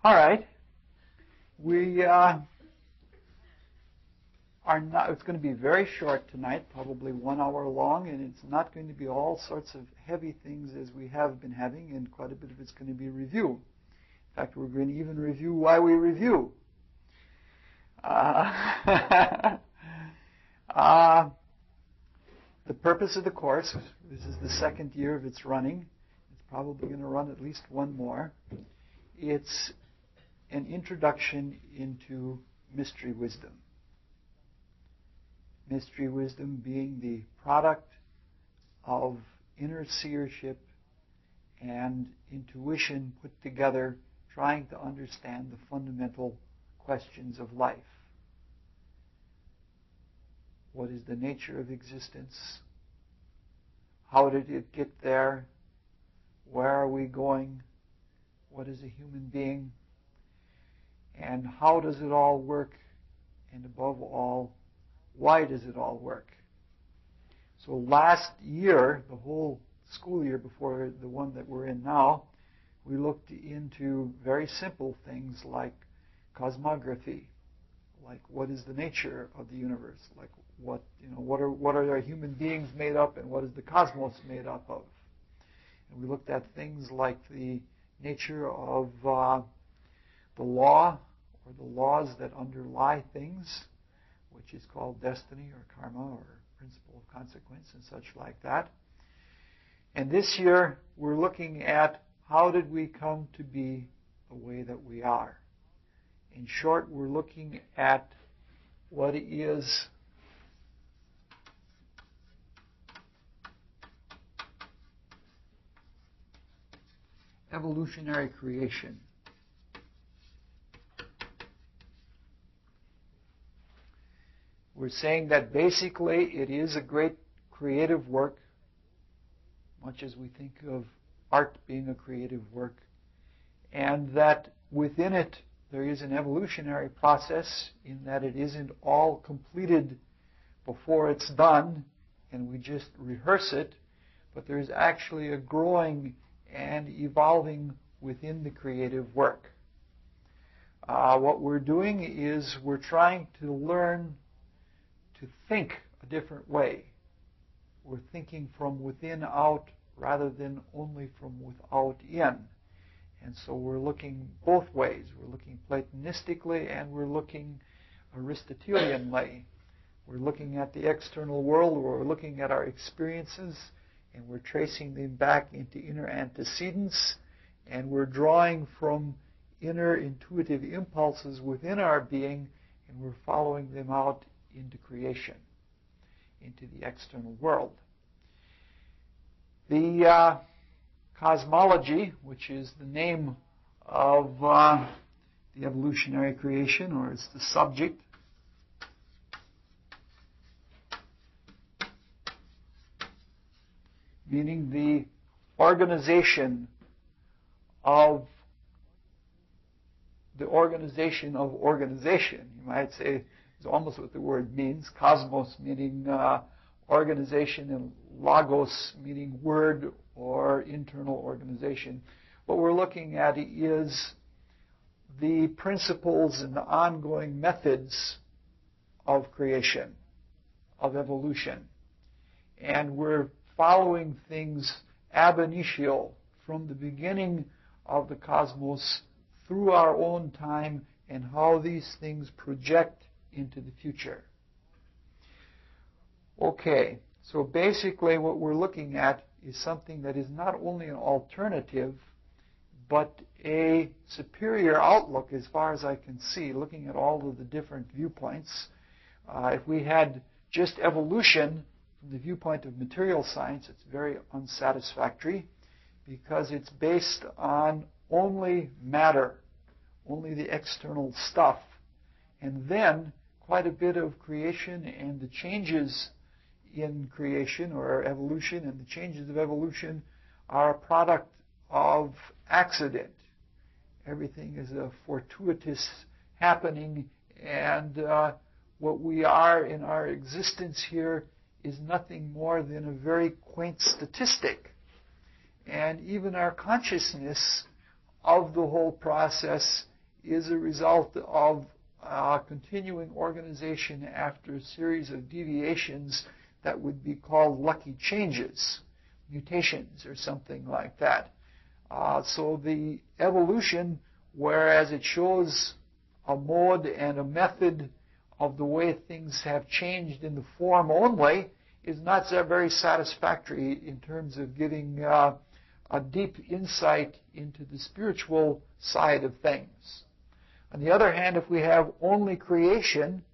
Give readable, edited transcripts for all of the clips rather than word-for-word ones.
All right. We are not, it's going to be very short tonight, probably 1 hour long, and it's not going to be all sorts of heavy things as we have been having, and quite a bit of it's going to be review. In fact, we're going to even review why we review. The purpose of the course, this is the second year of its running. It's probably going to run at least one more. It's an introduction into mystery wisdom. Mystery wisdom being the product of inner seership and intuition put together, trying to understand the fundamental questions of life. What is the nature of existence? How did it get there? Where are we going? What is a human being? And how does it all work? And above all, why does it all work? So last year, the whole school year before the one that we're in now, we looked into very simple things like cosmography, like what is the nature of the universe, like what are our human beings made up, and what is the cosmos made up of? And we looked at things like the nature of the law, or the laws that underlie things, which is called destiny or karma or principle of consequence and such like that. And this year we're looking at how did we come to be the way that we are. In short, we're looking at what is evolutionary creation. We're saying that basically it is a great creative work, much as we think of art being a creative work, and that within it there is an evolutionary process in that it isn't all completed before it's done and we just rehearse it, but there's actually a growing and evolving within the creative work. What we're doing is we're trying to learn to think a different way. We're thinking from within out rather than only from without in. And so we're looking both ways. We're looking Platonistically and we're looking Aristotelianly. We're looking at the external world, we're looking at our experiences, and we're tracing them back into inner antecedents, and we're drawing from inner intuitive impulses within our being, and we're following them out into creation, into the external world. The Cosmology, which is the name of the evolutionary creation, or it's the subject, meaning the organization of organization. You might say is almost what the word means. Cosmos meaning organization, and logos meaning word or internal organization. What we're looking at is the principles and the ongoing methods of creation, of evolution. And we're following things ab initio, from the beginning of the cosmos through our own time, and how these things project into the future. Okay, so basically what we're looking at is something that is not only an alternative, but a superior outlook as far as I can see, looking at all of the different viewpoints. If we had just evolution from the viewpoint of material science, it's very unsatisfactory because it's based on only matter, only the external stuff. And then quite a bit of creation and the changes in creation or evolution and the changes of evolution are a product of accident. Everything is a fortuitous happening, and what we are in our existence here is nothing more than a very quaint statistic. And even our consciousness of the whole process is a result of continuing organization after a series of deviations that would be called lucky changes, mutations or something like that. So the evolution, whereas it shows a mode and a method of the way things have changed in the form only, is not so very satisfactory in terms of giving a deep insight into the spiritual side of things. On the other hand, if we have only creation,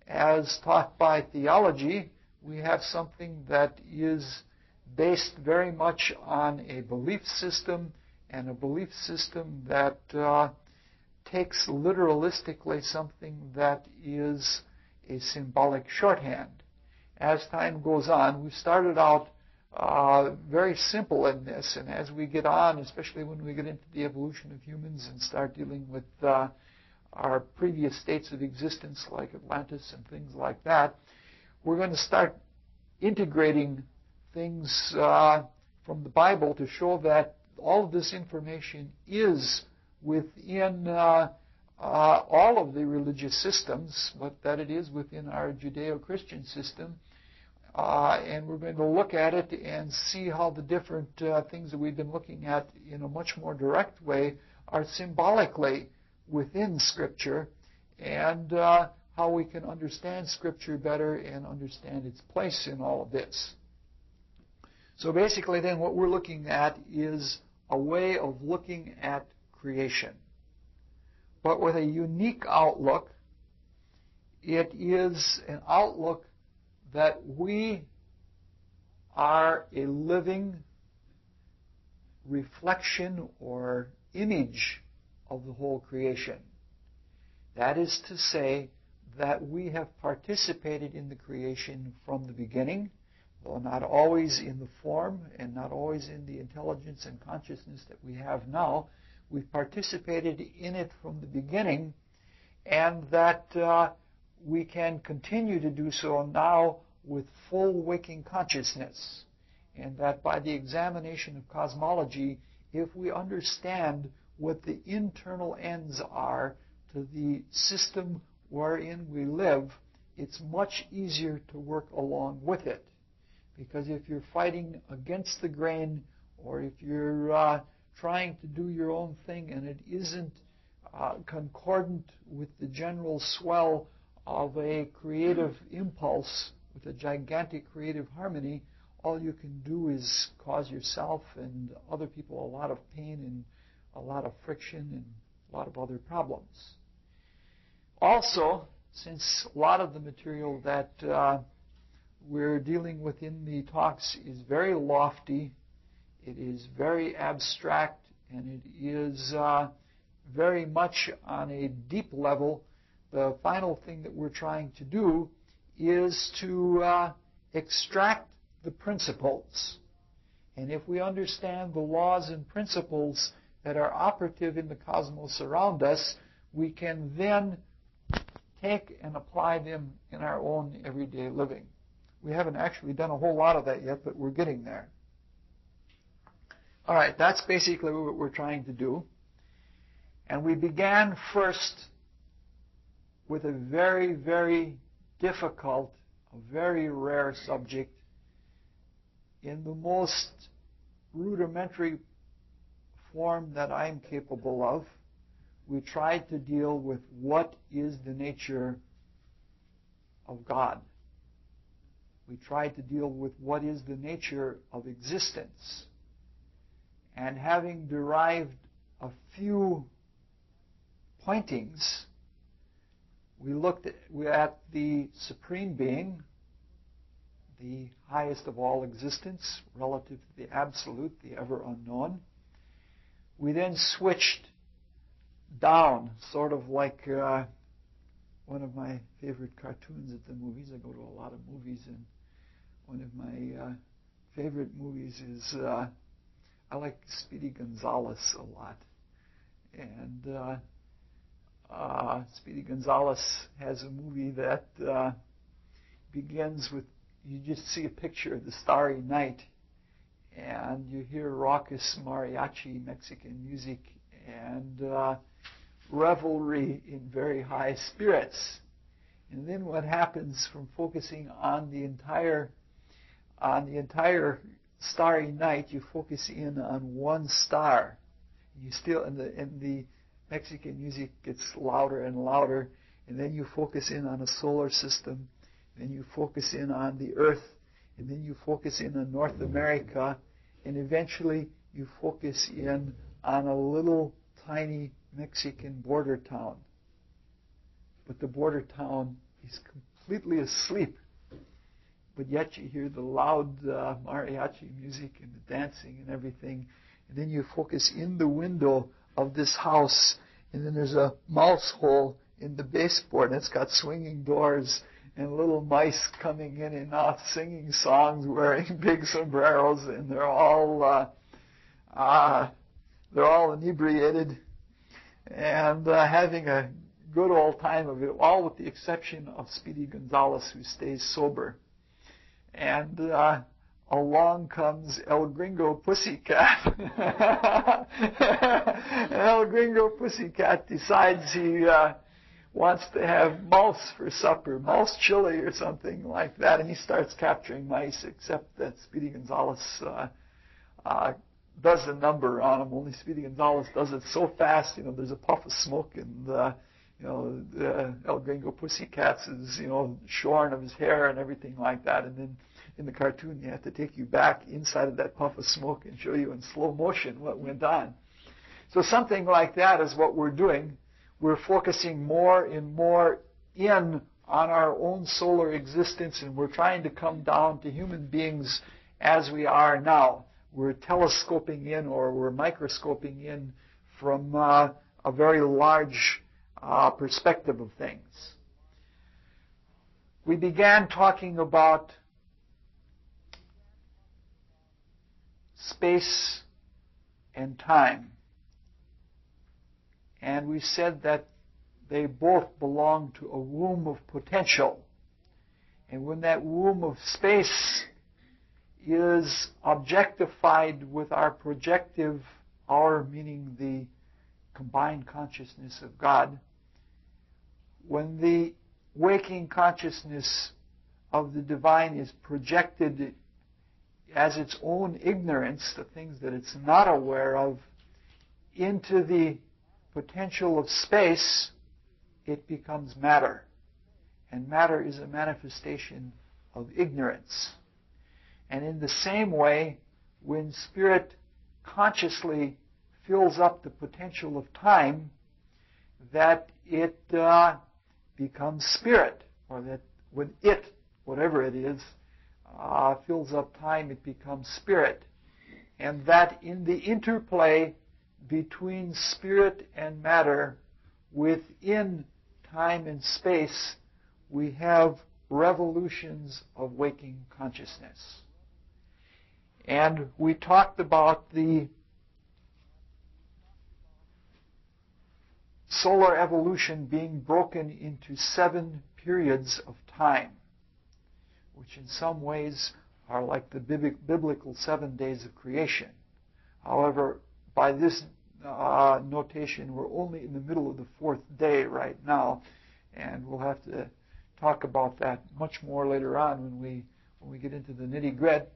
as taught by theology, we have something that is based very much on a belief system, and a belief system that takes literalistically something that is a symbolic shorthand. As time goes on, we started out very simple in this, and as we get on, especially when we get into the evolution of humans and start dealing with our previous states of existence like Atlantis and things like that, we're going to start integrating things from the Bible to show that all of this information is within all of the religious systems, but that it is within our Judeo-Christian system. And we're going to look at it and see how the different things that we've been looking at in a much more direct way are symbolically within Scripture, and how we can understand Scripture better and understand its place in all of this. So basically then what we're looking at is a way of looking at creation, but with a unique outlook. It is an outlook that we are a living reflection or image of the whole creation. That is to say that we have participated in the creation from the beginning, though not always in the form and not always in the intelligence and consciousness that we have now. We've participated in it from the beginning, and that we can continue to do so now with full waking consciousness. And that by the examination of cosmology, if we understand what the internal ends are to the system wherein we live, it's much easier to work along with it. Because if you're fighting against the grain, or if you're trying to do your own thing and it isn't concordant with the general swell of a creative impulse, with a gigantic creative harmony, all you can do is cause yourself and other people a lot of pain and a lot of friction and a lot of other problems. Also, since a lot of the material that we're dealing with in the talks is very lofty, it is very abstract, and it is very much on a deep level, the final thing that we're trying to do is to extract the principles. And if we understand the laws and principles that are operative in the cosmos around us, we can then take and apply them in our own everyday living. We haven't actually done a whole lot of that yet, but we're getting there. All right, that's basically what we're trying to do. And we began first with a very, very difficult, a very rare subject in the most rudimentary form that I'm capable of. We tried to deal with what is the nature of God. We tried to deal with what is the nature of existence. And having derived a few pointings, we looked at the Supreme Being, the highest of all existence, relative to the Absolute, the ever unknown. We then switched down, sort of like one of my favorite cartoons at the movies. I go to a lot of movies, and one of my favorite movies is, I like Speedy Gonzales a lot. And Speedy Gonzales has a movie that begins with, you just see a picture of the starry night, and you hear raucous mariachi Mexican music, and revelry in very high spirits. And then what happens from focusing on the entire starry night, you focus in on one star. You still, and the Mexican music gets louder and louder, and then you focus in on a solar system, then you focus in on the Earth, and then you focus in on North America, and eventually you focus in on a little tiny Mexican border town. But the border town is completely asleep. But yet you hear the loud mariachi music and the dancing and everything. And then you focus in the window of this house, and then there's a mouse hole in the baseboard, and it's got swinging doors and little mice coming in and out singing songs, wearing big sombreros, and they're all inebriated and having a good old time of it, all with the exception of Speedy Gonzales, who stays sober. And along comes El Gringo Pussycat. And El Gringo Pussycat decides he wants to have mouse for supper, mouse chili or something like that, and he starts capturing mice, except that Speedy Gonzales does the number on him. Only Speedy Gonzales does it so fast, there's a puff of smoke, and El Gringo Pussycats is, shorn of his hair and everything like that. And then in the cartoon, they have to take you back inside of that puff of smoke and show you in slow motion what went on. So something like that is what we're doing. We're focusing more and more in on our own solar existence, and we're trying to come down to human beings as we are now. We're telescoping in, or we're microscoping in from a very large perspective of things. We began talking about space and time. And we said that they both belong to a womb of potential. And when that womb of space is objectified with our projective, our meaning the combined consciousness of God, when the waking consciousness of the divine is projected as its own ignorance, the things that it's not aware of, into the potential of space, it becomes matter. And matter is a manifestation of ignorance. And in the same way, when spirit consciously fills up the potential of time, that it becomes spirit, or that when it, whatever it is, fills up time, it becomes spirit. And that in the interplay between spirit and matter within time and space, we have revolutions of waking consciousness. And we talked about the solar evolution being broken into 7 periods of time, which in some ways are like the biblical 7 days of creation. However, by this notation, we're only in the middle of the 4th day right now, and we'll have to talk about that much more later on when we get into the nitty-gritty.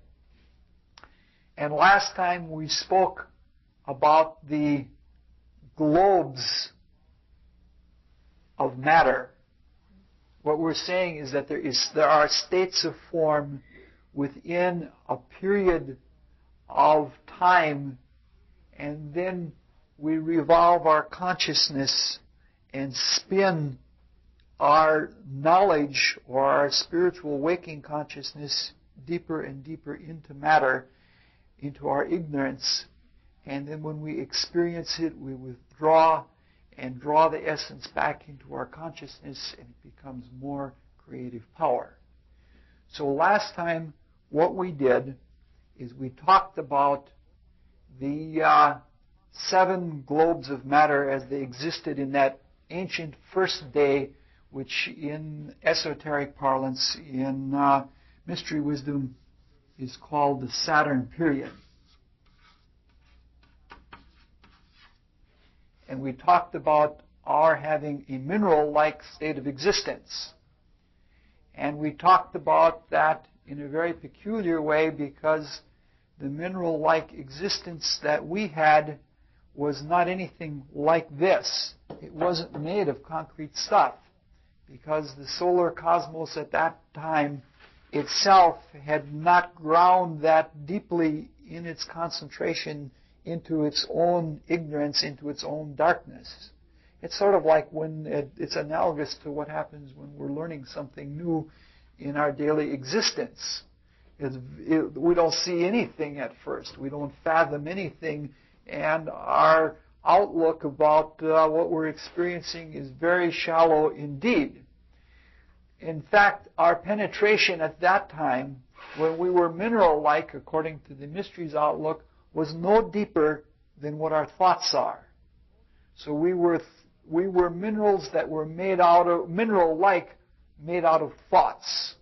And last time we spoke about the globes of matter. What we're saying is that there are states of form within a period of time, and then we revolve our consciousness and spin our knowledge or our spiritual waking consciousness deeper and deeper into matter, into our ignorance. And then when we experience it, we withdraw and draw the essence back into our consciousness, and it becomes more creative power. So last time, what we did is we talked about the 7 globes of matter as they existed in that ancient first day, which in esoteric parlance, in mystery wisdom, is called the Saturn period. And we talked about are having a mineral-like state of existence. And we talked about that in a very peculiar way because the mineral-like existence that we had was not anything like this. It wasn't made of concrete stuff because the solar cosmos at that time itself had not ground that deeply in its concentration into its own ignorance, into its own darkness. It's sort of like when it's analogous to what happens when we're learning something new in our daily existence. We don't see anything at first. We don't fathom anything, and our outlook about what we're experiencing is very shallow indeed. In fact, our penetration at that time, when we were mineral-like, according to the mysteries outlook, was no deeper than what our thoughts are. So we were minerals that were made out of, mineral-like, made out of thoughts.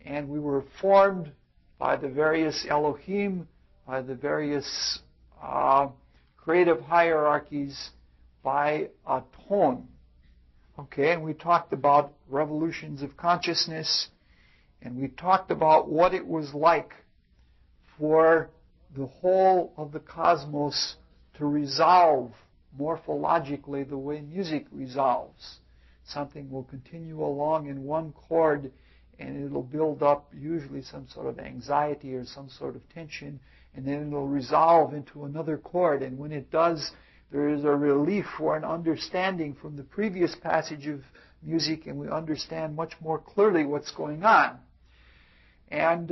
And we were formed by the various Elohim, by the various creative hierarchies, by a tone. Okay, and we talked about revolutions of consciousness, and we talked about what it was like for the whole of the cosmos to resolve morphologically the way music resolves. Something will continue along in one chord, and it'll build up usually some sort of anxiety or some sort of tension, and then it'll resolve into another chord. And when it does, there is a relief or an understanding from the previous passage of music, and we understand much more clearly what's going on. And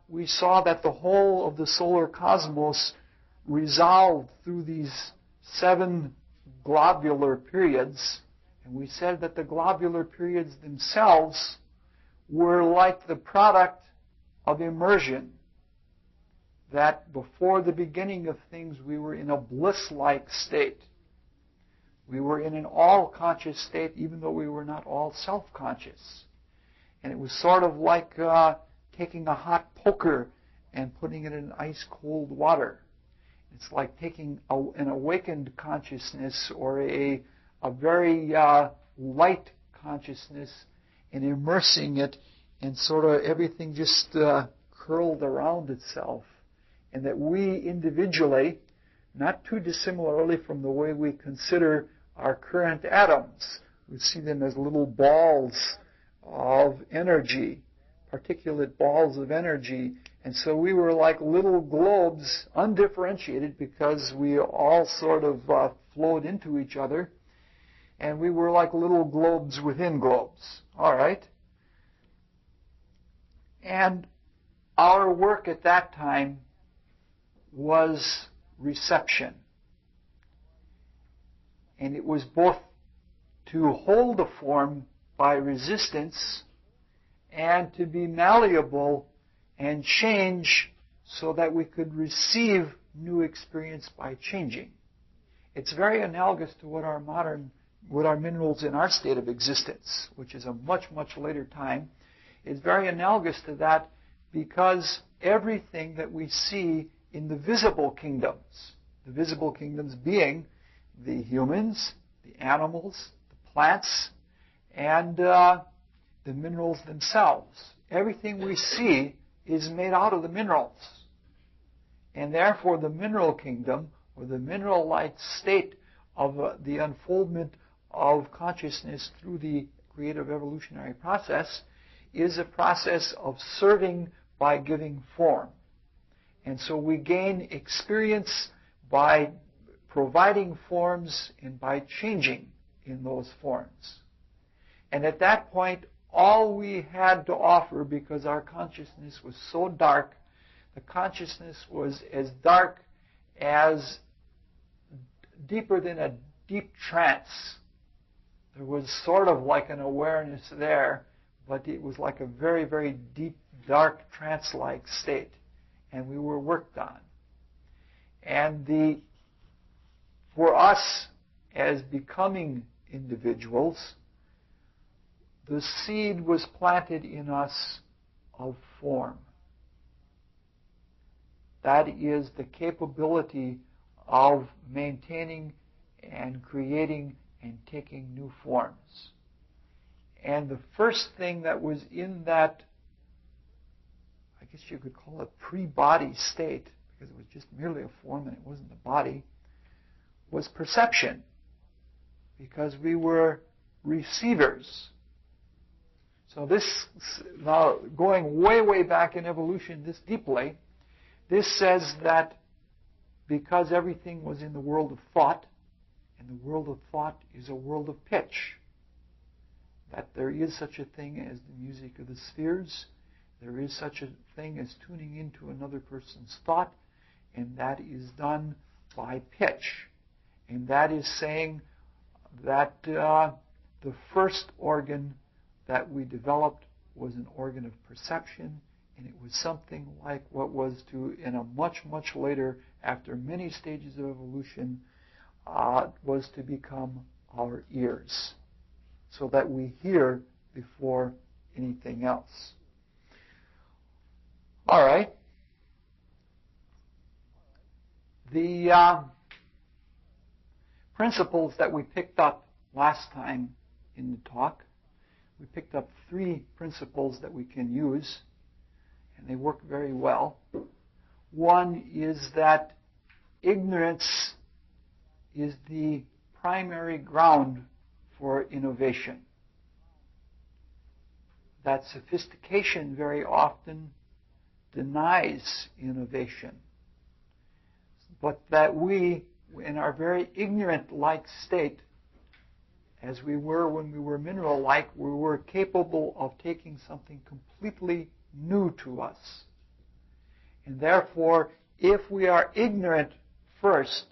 we saw that the whole of the solar cosmos resolved through these 7 globular periods. And we said that the globular periods themselves were like the product of immersion. That before the beginning of things, we were in a bliss-like state. We were in an all-conscious state, even though we were not all self-conscious. And it was sort of like taking a hot poker and putting it in ice-cold water. It's like taking an awakened consciousness or a very light consciousness and immersing it, and sort of everything just curled around itself. And that we individually, not too dissimilarly from the way we consider our current atoms, we see them as little balls of energy, particulate balls of energy. And so we were like little globes, undifferentiated, because we all sort of flowed into each other. And we were like little globes within globes. All right? And our work at that time was reception. And it was both to hold the form by resistance and to be malleable and change so that we could receive new experience by changing. It's very analogous to what our minerals in our state of existence, which is a much, much later time, is very analogous to that, because everything that we see in the visible kingdoms being the humans, the animals, the plants, and the minerals themselves. Everything we see is made out of the minerals. And therefore the mineral kingdom, or the mineral-like state of the unfoldment of consciousness through the creative evolutionary process, is a process of serving by giving form. And so we gain experience by providing forms and by changing in those forms. And at that point, all we had to offer, because our consciousness was so dark, the consciousness was as dark as deeper than a deep trance. There was sort of like an awareness there, but it was like a very, very deep, dark, trance-like state. And we were worked on. And for us, as becoming individuals, the seed was planted in us of form. That is the capability of maintaining and creating and taking new forms. And the first thing that was in that, I guess you could call it pre-body state, because it was just merely a form and it wasn't the body, was perception. Because we were receivers. So this, now going way, way back in evolution this deeply, this says that because everything was in the world of thought, and the world of thought is a world of pitch, that there is such a thing as the music of the spheres, there is such a thing as tuning into another person's thought, and that is done by pitch. And that is saying that the first organ that we developed was an organ of perception, and it was something like what was to, in a much, much later, after many stages of evolution, was to become our ears, so that we hear before anything else. All right. The principles that we picked up last time in the talk, we picked up 3 principles that we can use, and they work very well. One is that ignorance is the primary ground for innovation. That sophistication very often denies innovation. But that we, in our very ignorant-like state, as we were when we were mineral-like, we were capable of taking something completely new to us. And therefore, if we are ignorant first,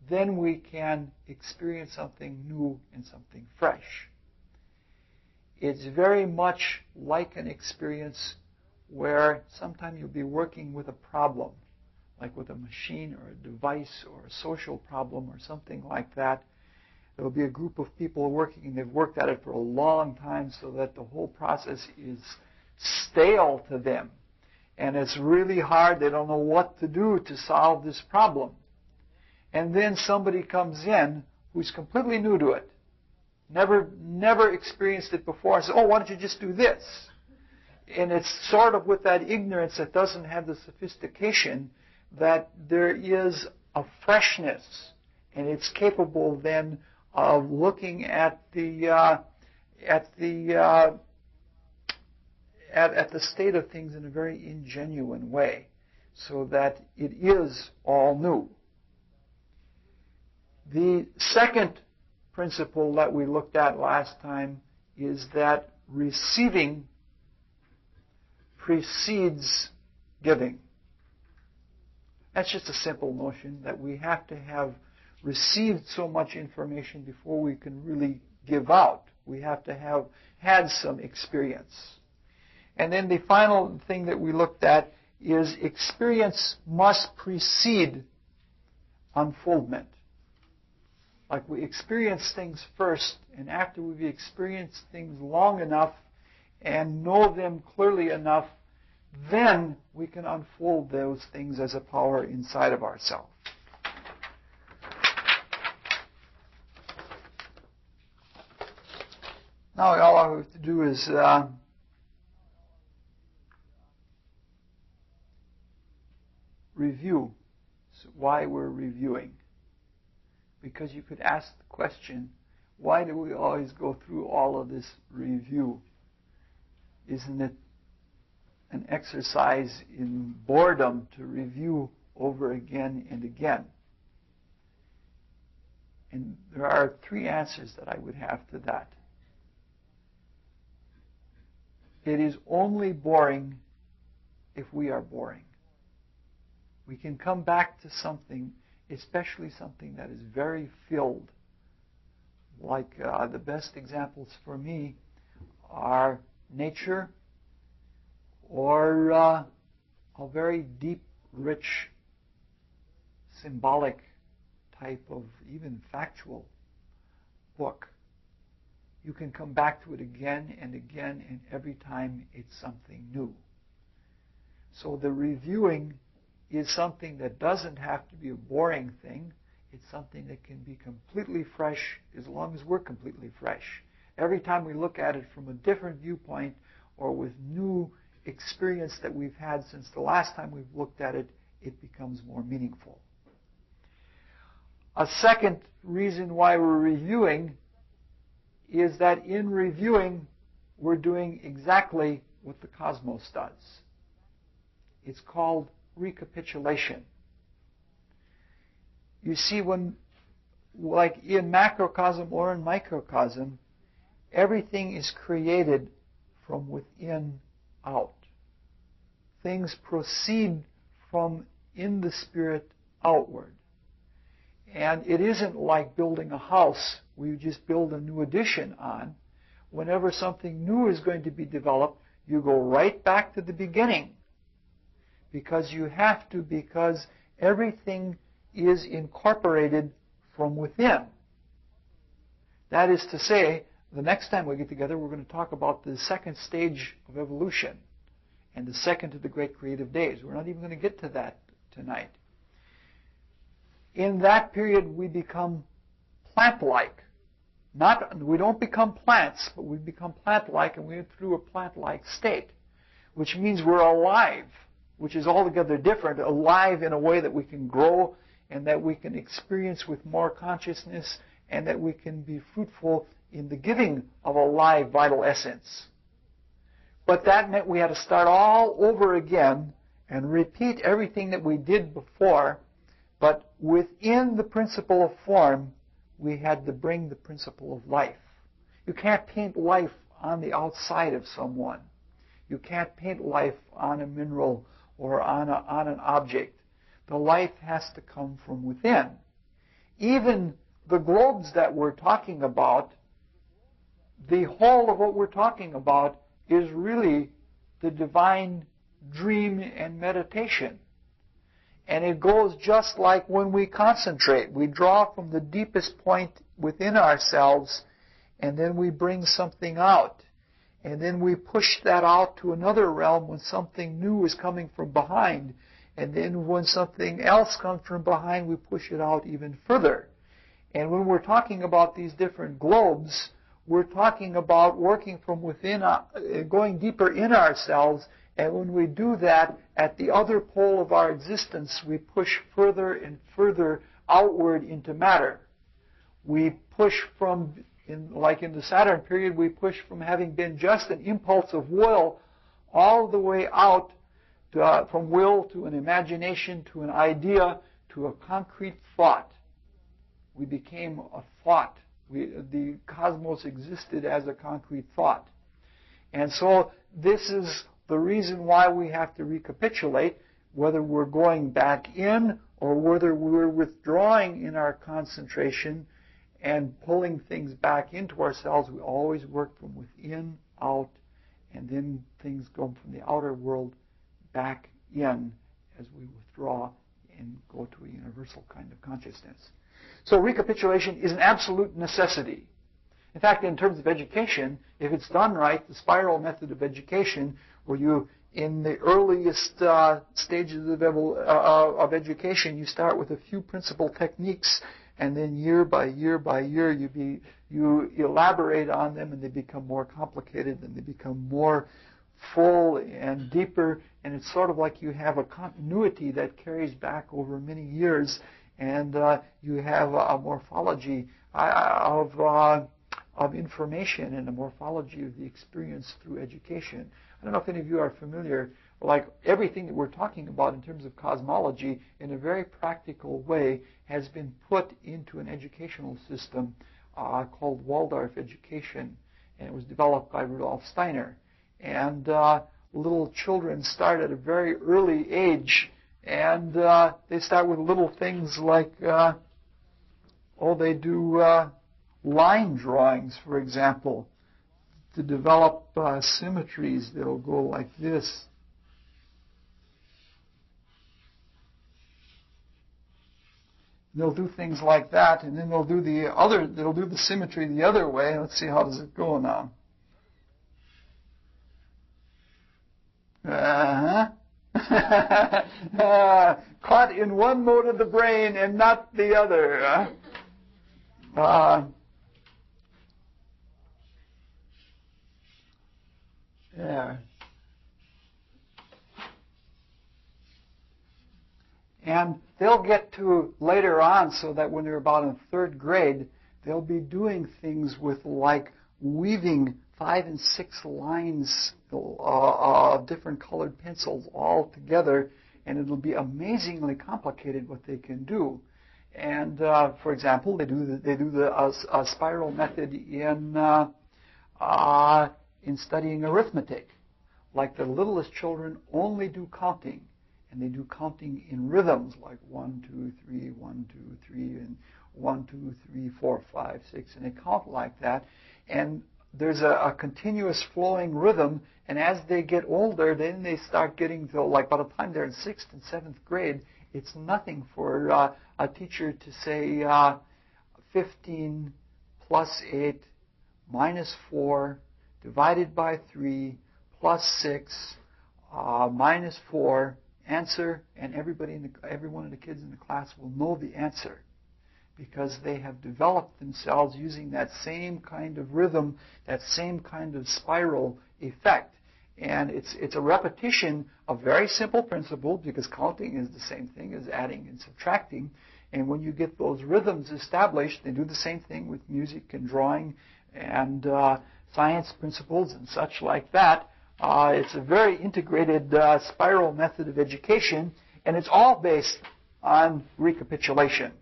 then we can experience something new and something fresh. It's very much like an experience where sometimes you'll be working with a problem, like with a machine or a device or a social problem or something like that. There will be a group of people working, and they've worked at it for a long time, so that the whole process is stale to them. And it's really hard. They don't know what to do to solve this problem. And then somebody comes in who's completely new to it, never experienced it before, and says, oh, why don't you just do this? And it's sort of with that ignorance that doesn't have the sophistication, that there is a freshness, and it's capable then of looking at the state of things in a very ingenuine way, so that it is all new. The second principle that we looked at last time is that receiving precedes giving. That's just a simple notion, that we have to have received so much information before we can really give out. We have to have had some experience. And then the final thing that we looked at is experience must precede unfoldment. Like we experience things first, and after we've experienced things long enough and know them clearly enough, then we can unfold those things as a power inside of ourselves. Now all I have to do is review why we're reviewing. Because you could ask the question, why do we always go through all of this review? Isn't it an exercise in boredom to review over again and again? And there are 3 answers that I would have to that. It is only boring if we are boring. We can come back to something, especially something that is very filled. Like the best examples for me are nature, or a very deep, rich, symbolic type of even factual book. You can come back to it again and again, and every time it's something new. So the reviewing is something that doesn't have to be a boring thing. It's something that can be completely fresh as long as we're completely fresh. Every time we look at it from a different viewpoint or with new experience that we've had since the last time we've looked at it, it becomes more meaningful. A second reason why we're reviewing is that in reviewing, we're doing exactly what the cosmos does. It's called recapitulation. You see, when, like in macrocosm or in microcosm, everything is created from within out. Things proceed from in the spirit outward. And it isn't like building a house where you just build a new addition on. Whenever something new is going to be developed, you go right back to the beginning. Because you have to, because everything is incorporated from within. That is to say, the next time we get together, we're going to talk about the second stage of evolution and the second of the great creative days. We're not even going to get to that tonight. In that period, we become plant-like. We don't become plants, but we become plant-like, and we're through a plant-like state, which means we're alive, which is altogether different, alive in a way that we can grow and that we can experience with more consciousness and that we can be fruitful in the giving of a live, vital essence. But that meant we had to start all over again and repeat everything that we did before, but within the principle of form, we had to bring the principle of life. You can't paint life on the outside of someone. You can't paint life on a mineral or on an object. The life has to come from within. Even the globes that we're talking about, the whole of what we're talking about is really the divine dream and meditation. And it goes just like when we concentrate. We draw from the deepest point within ourselves, and then we bring something out. And then we push that out to another realm when something new is coming from behind. And then when something else comes from behind, we push it out even further. And when we're talking about these different globes, we're talking about working from within, going deeper in ourselves. And when we do that, at the other pole of our existence, we push further and further outward into matter. We push from, like in the Saturn period, we push from having been just an impulse of will all the way out to, from will to an imagination to an idea to a concrete thought. We became a thought. The cosmos existed as a concrete thought. And so this is the reason why we have to recapitulate, whether we're going back in or whether we're withdrawing in our concentration and pulling things back into ourselves. We always work from within out, and then things go from the outer world back in as we withdraw and go to a universal kind of consciousness. So recapitulation is an absolute necessity. In fact, in terms of education, if it's done right, the spiral method of education, where you, in the earliest stages of education, you start with a few principal techniques, and then year by year by year, you elaborate on them, and they become more complicated, and they become more full and deeper, and it's sort of like you have a continuity that carries back over many years, and you have a morphology of information and a morphology of the experience through education. I don't know if any of you are familiar, like everything that we're talking about in terms of cosmology in a very practical way has been put into an educational system called Waldorf education, and it was developed by Rudolf Steiner. And little children start at a very early age, and they start with little things like, they do line drawings, for example, to develop symmetries that'll go like this. They'll do things like that, and then they'll do the symmetry the other way. Let's see, how does it go now? Caught in one mode of the brain and not the other. Yeah. And they'll get to later on, so that when they're about in third grade, they'll be doing things with like weaving 5 and 6 lines of different colored pencils all together, and it'll be amazingly complicated what they can do. And for example, they do the spiral method in studying arithmetic. Like the littlest children only do counting, and they do counting in rhythms like 1, 2, 3, 1, 2, 3, and 1, 2, 3, 4, 5, 6, and they count like that. And there's a continuous flowing rhythm, and as they get older, then they start getting to, like by the time they're in 6th and 7th grade, it's nothing for a teacher to say 15 plus 8 minus 4 divided by 3 plus 6 minus 4, answer, and every one of the kids in the class will know the answer, because they have developed themselves using that same kind of rhythm, that same kind of spiral effect. And it's a repetition of very simple principles, because counting is the same thing as adding and subtracting. And when you get those rhythms established, they do the same thing with music and drawing and science principles and such like that. It's a very integrated spiral method of education, and it's all based on recapitulation.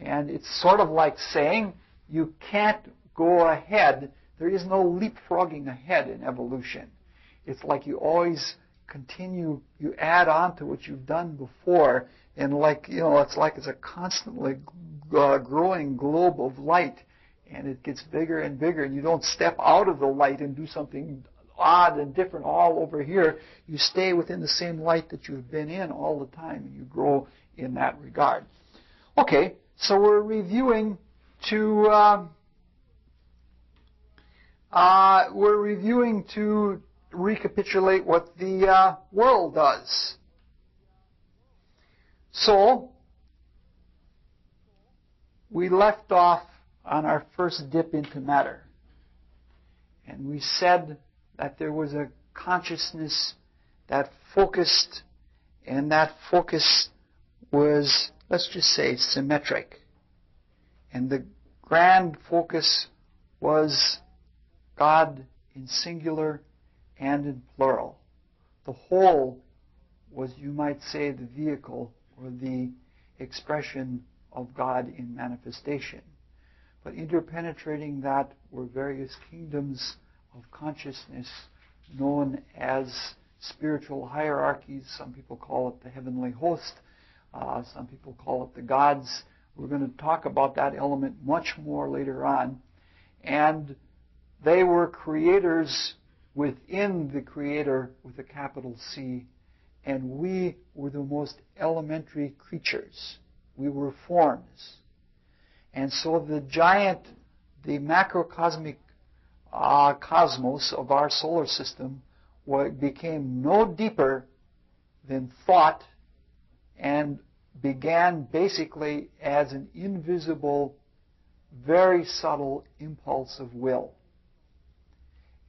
And it's sort of like saying you can't go ahead. There is no leapfrogging ahead in evolution. It's like you always continue, you add on to what you've done before, and it's a constantly growing globe of light, and it gets bigger and bigger, and you don't step out of the light and do something odd and different all over here. You stay within the same light that you've been in all the time, and you grow in that regard. Okay, so we're reviewing to recapitulate what the world does. So we left off on our first dip into matter, and we said that there was a consciousness that focused, and that focus was, let's just say, symmetric. And the grand focus was God in singular and in plural. The whole was, you might say, the vehicle or the expression of God in manifestation. But interpenetrating that were various kingdoms of consciousness known as spiritual hierarchies. Some people call it the heavenly host. Some people call it the gods. We're going to talk about that element much more later on. And they were creators within the Creator with a capital C, and we were the most elementary creatures. We were forms. And so the giant, the macrocosmic cosmos of our solar system became no deeper than thought, and began basically as an invisible, very subtle impulse of will.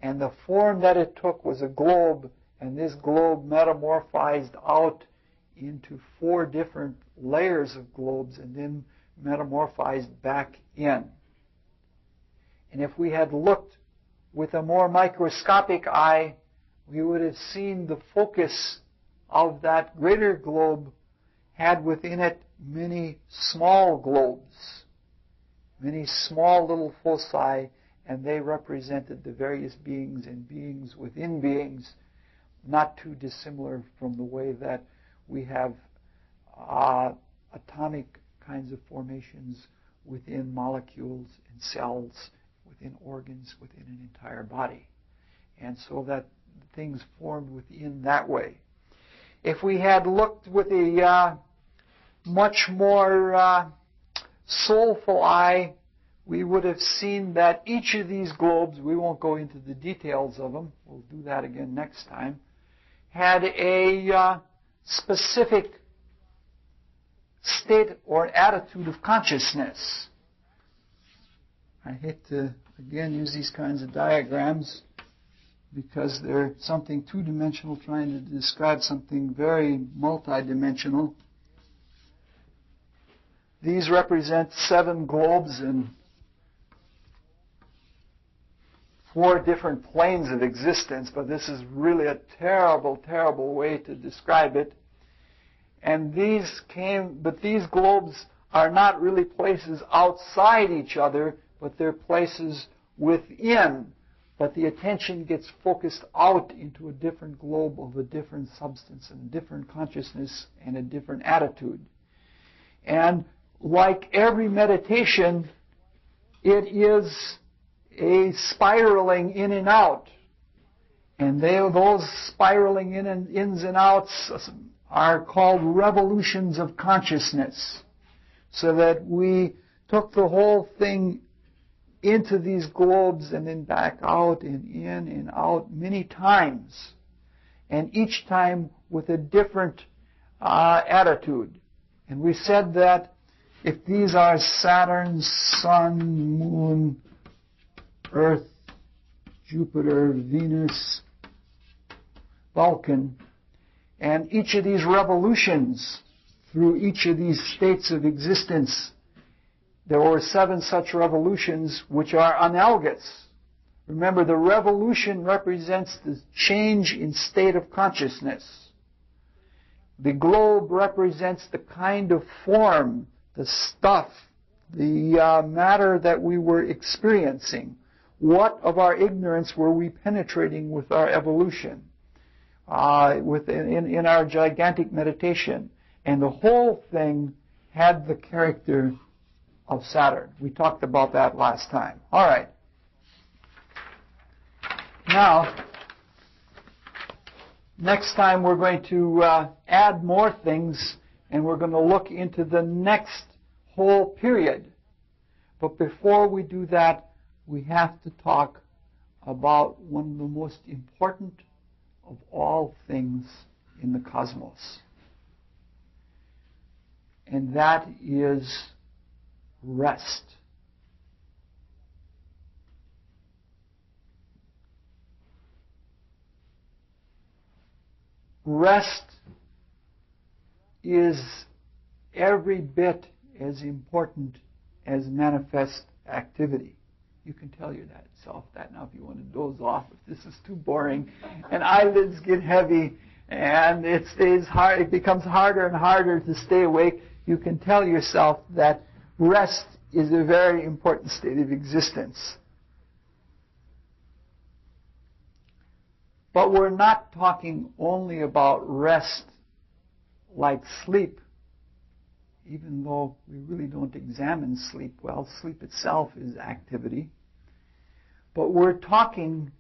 And the form that it took was a globe, and this globe metamorphized out into 4 different layers of globes, and then metamorphized back in. And if we had looked with a more microscopic eye, we would have seen the focus of that greater globe had within it many small globes, many small little foci, and they represented the various beings and beings within beings, not too dissimilar from the way that we have atomic kinds of formations within molecules and cells, within organs, within an entire body. And so that things formed within that way. If we had looked with a much more soulful eye, we would have seen that each of these globes, we won't go into the details of them, we'll do that again next time, had a specific state or attitude of consciousness. I hate to, again, use these kinds of diagrams because they're something two-dimensional trying to describe something very multidimensional. These represent 7 globes and 4 different planes of existence, but this is really a terrible, terrible way to describe it. And these globes are not really places outside each other, but they're places within. But the attention gets focused out into a different globe of a different substance and a different consciousness and a different attitude. And like every meditation, it is a spiraling in and out. And those spiraling ins and outs are called revolutions of consciousness. So that we took the whole thing into these globes and then back out and in and out many times. And each time with a different attitude. And we said that if these are Saturn, Sun, Moon, Earth, Jupiter, Venus, Vulcan, and each of these revolutions through each of these states of existence, there were 7 such revolutions which are analogous. Remember, the revolution represents the change in state of consciousness. The globe represents the kind of form, the stuff, the matter that we were experiencing. What of our ignorance were we penetrating with our evolution, in our gigantic meditation? And the whole thing had the character of Saturn. We talked about that last time. All right. Now, next time we're going to add more things, and we're going to look into the next whole period. But before we do that, we have to talk about one of the most important of all things in the cosmos. And that is rest. Rest is every bit as important as manifest activity. You can tell yourself that now if you want to doze off, if this is too boring, and eyelids get heavy, and it becomes harder and harder to stay awake, you can tell yourself that rest is a very important state of existence. But we're not talking only about rest like sleep, even though we really don't examine sleep well. Sleep itself is activity. But we're talking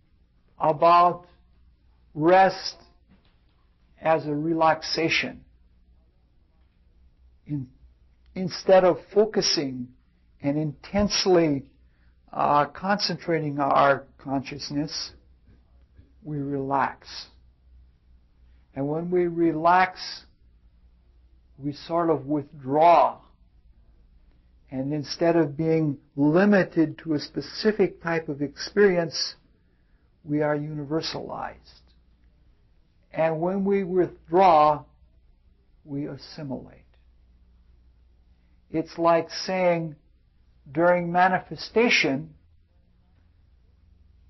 about rest as a relaxation. Instead of focusing and intensely concentrating our consciousness, we relax. And when we relax, we sort of withdraw. And instead of being limited to a specific type of experience, we are universalized. And when we withdraw, we assimilate. It's like saying during manifestation,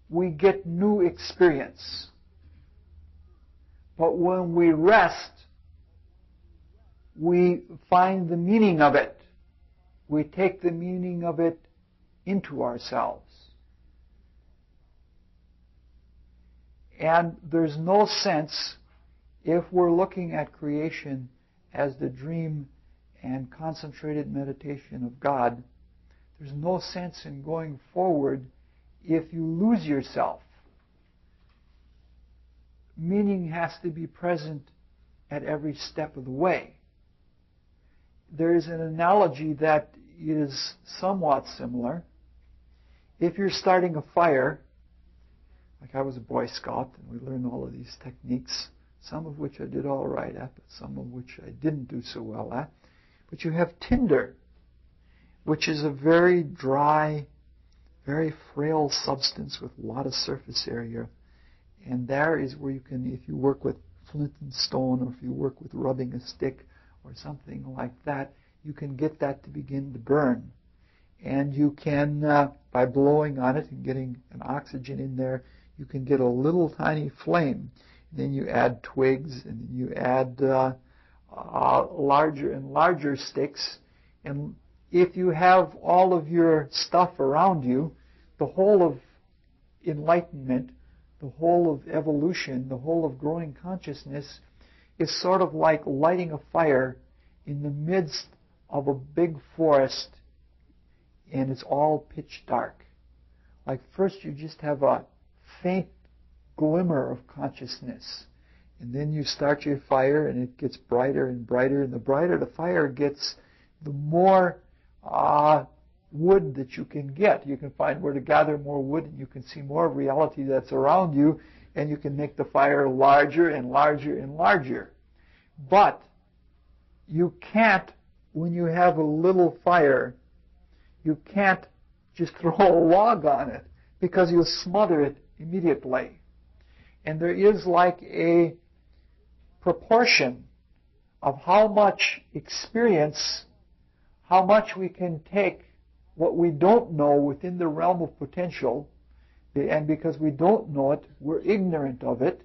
we get new experience. But when we rest, we find the meaning of it. We take the meaning of it into ourselves. And there's no sense, if we're looking at creation as the dream and concentrated meditation of God, there's no sense in going forward if you lose yourself. Meaning has to be present at every step of the way. There is an analogy that is somewhat similar. If you're starting a fire, like I was a Boy Scout and we learned all of these techniques, some of which I did all right at, but some of which I didn't do so well at. But you have tinder, which is a very dry, very frail substance with a lot of surface area. And there is where you can, if you work with flint and stone, or if you work with rubbing a stick or something like that, you can get that to begin to burn. And you can, by blowing on it and getting an oxygen in there, you can get a little tiny flame. Then you add twigs, and then you add larger and larger sticks. And if you have all of your stuff around you, the whole of enlightenment, the whole of evolution, the whole of growing consciousness is sort of like lighting a fire in the midst of a big forest, and it's all pitch dark. Like first you just have a faint glimmer of consciousness, and then you start your fire and it gets brighter and brighter, and the brighter the fire gets, the more wood that you can get. You can find where to gather more wood, and you can see more of reality that's around you, and you can make the fire larger and larger and larger. But you can't, when you have a little fire, you can't just throw a log on it, because you'll smother it immediately. And there is like a proportion of how much experience, how much we can take what we don't know within the realm of potential, and because we don't know it, we're ignorant of it,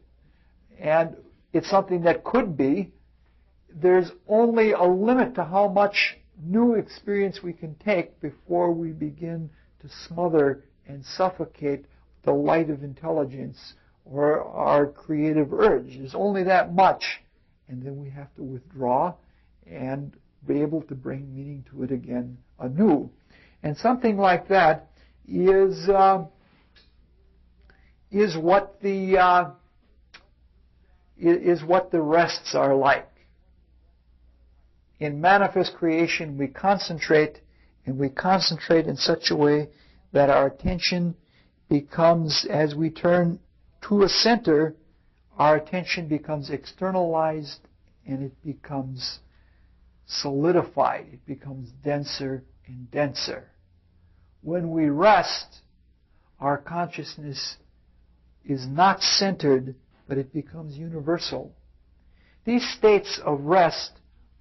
and it's something that could be. There's only a limit to how much new experience we can take before we begin to smother and suffocate the light of intelligence or our creative urge. There's only that much, and then we have to withdraw and be able to bring meaning to it again anew. And something like that is what the rests are like. In manifest creation, we concentrate, and we concentrate in such a way that our attention becomes, as we turn to a center, our attention becomes externalized, and it becomes solidified. It becomes denser and denser. When we rest, our consciousness is not centered, but it becomes universal. These states of rest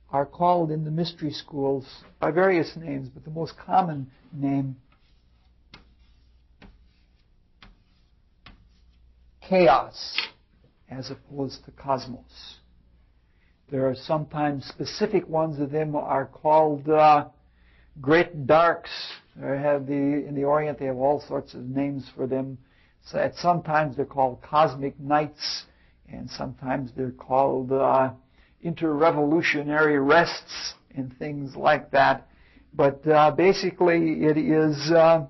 are called in the mystery schools by various names, but the most common name, chaos, as opposed to cosmos. There are sometimes specific ones of them are called great darks. In the Orient they have all sorts of names for them. So sometimes they're called cosmic nights, and sometimes they're called interrevolutionary rests and things like that. But basically it is a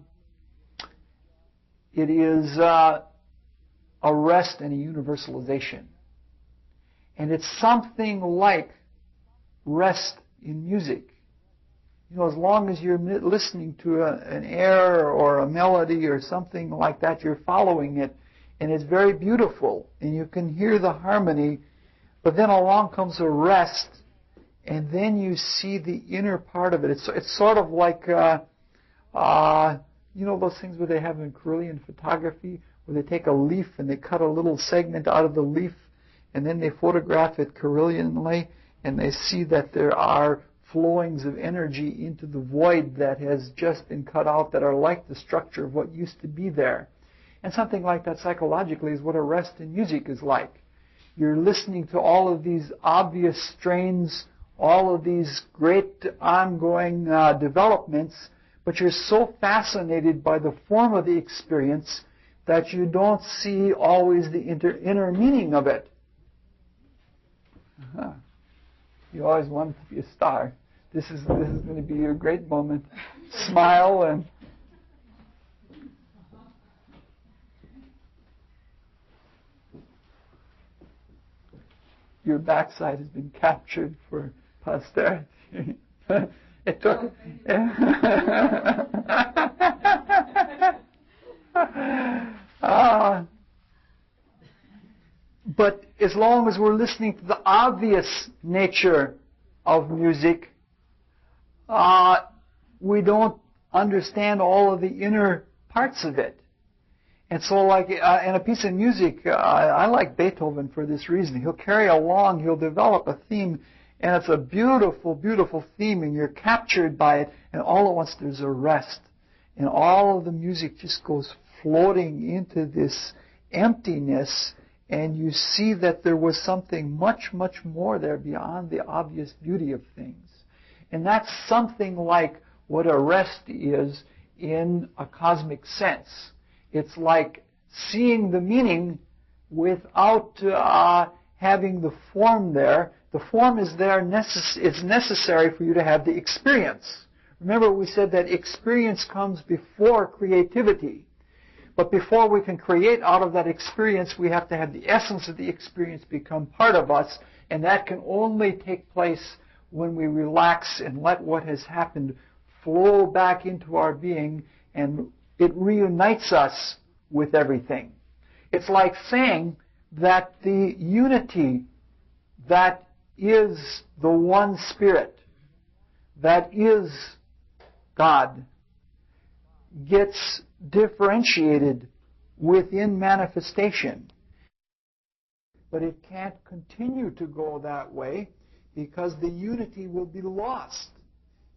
rest and a universalization. And it's something like rest in music. You know, as long as you're listening to an air or a melody or something like that, you're following it, and it's very beautiful, and you can hear the harmony, but then along comes a rest, and then you see the inner part of it. It's sort of like, you know those things where they have in Carillion photography, where they take a leaf and they cut a little segment out of the leaf, and then they photograph it Carillionly, and they see that there are flowings of energy into the void that has just been cut out that are like the structure of what used to be there. And something like that psychologically is what a rest in music is like. You're listening to all of these obvious strains, all of these great ongoing developments, but you're so fascinated by the form of the experience that you don't see always the inner meaning of it. You always wanted to be a star. This is going to be your great moment. Smile and your backside has been captured for posterity. It took. But as long as we're listening to the obvious nature of music, we don't understand all of the inner parts of it. And so, like in a piece of music, I like Beethoven for this reason. He'll carry along, he'll develop a theme, and it's a beautiful, beautiful theme, and you're captured by it, and all at once there's a rest. And all of the music just goes floating into this emptiness, and you see that there was something much, much more there beyond the obvious beauty of things. And that's something like what a rest is in a cosmic sense. It's like seeing the meaning without having the form there. The form is there, it's necessary for you to have the experience. Remember, we said that experience comes before creativity. But before we can create out of that experience, we have to have the essence of the experience become part of us, and that can only take place when we relax and let what has happened flow back into our being, and it reunites us with everything. It's like saying that the unity that is the one Spirit, that is God, gets differentiated within manifestation. But it can't continue to go that way because the unity will be lost.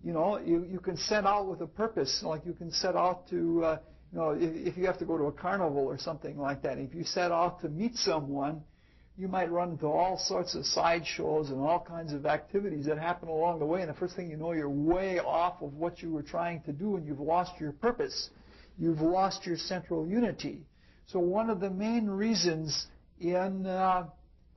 You know, you can set out with a purpose, like you can set out to, if you have to go to a carnival or something like that, if you set out to meet someone, you might run into all sorts of sideshows and all kinds of activities that happen along the way, and the first thing you know, you're way off of what you were trying to do, and you've lost your purpose. You've lost your central unity. So one of the main reasons in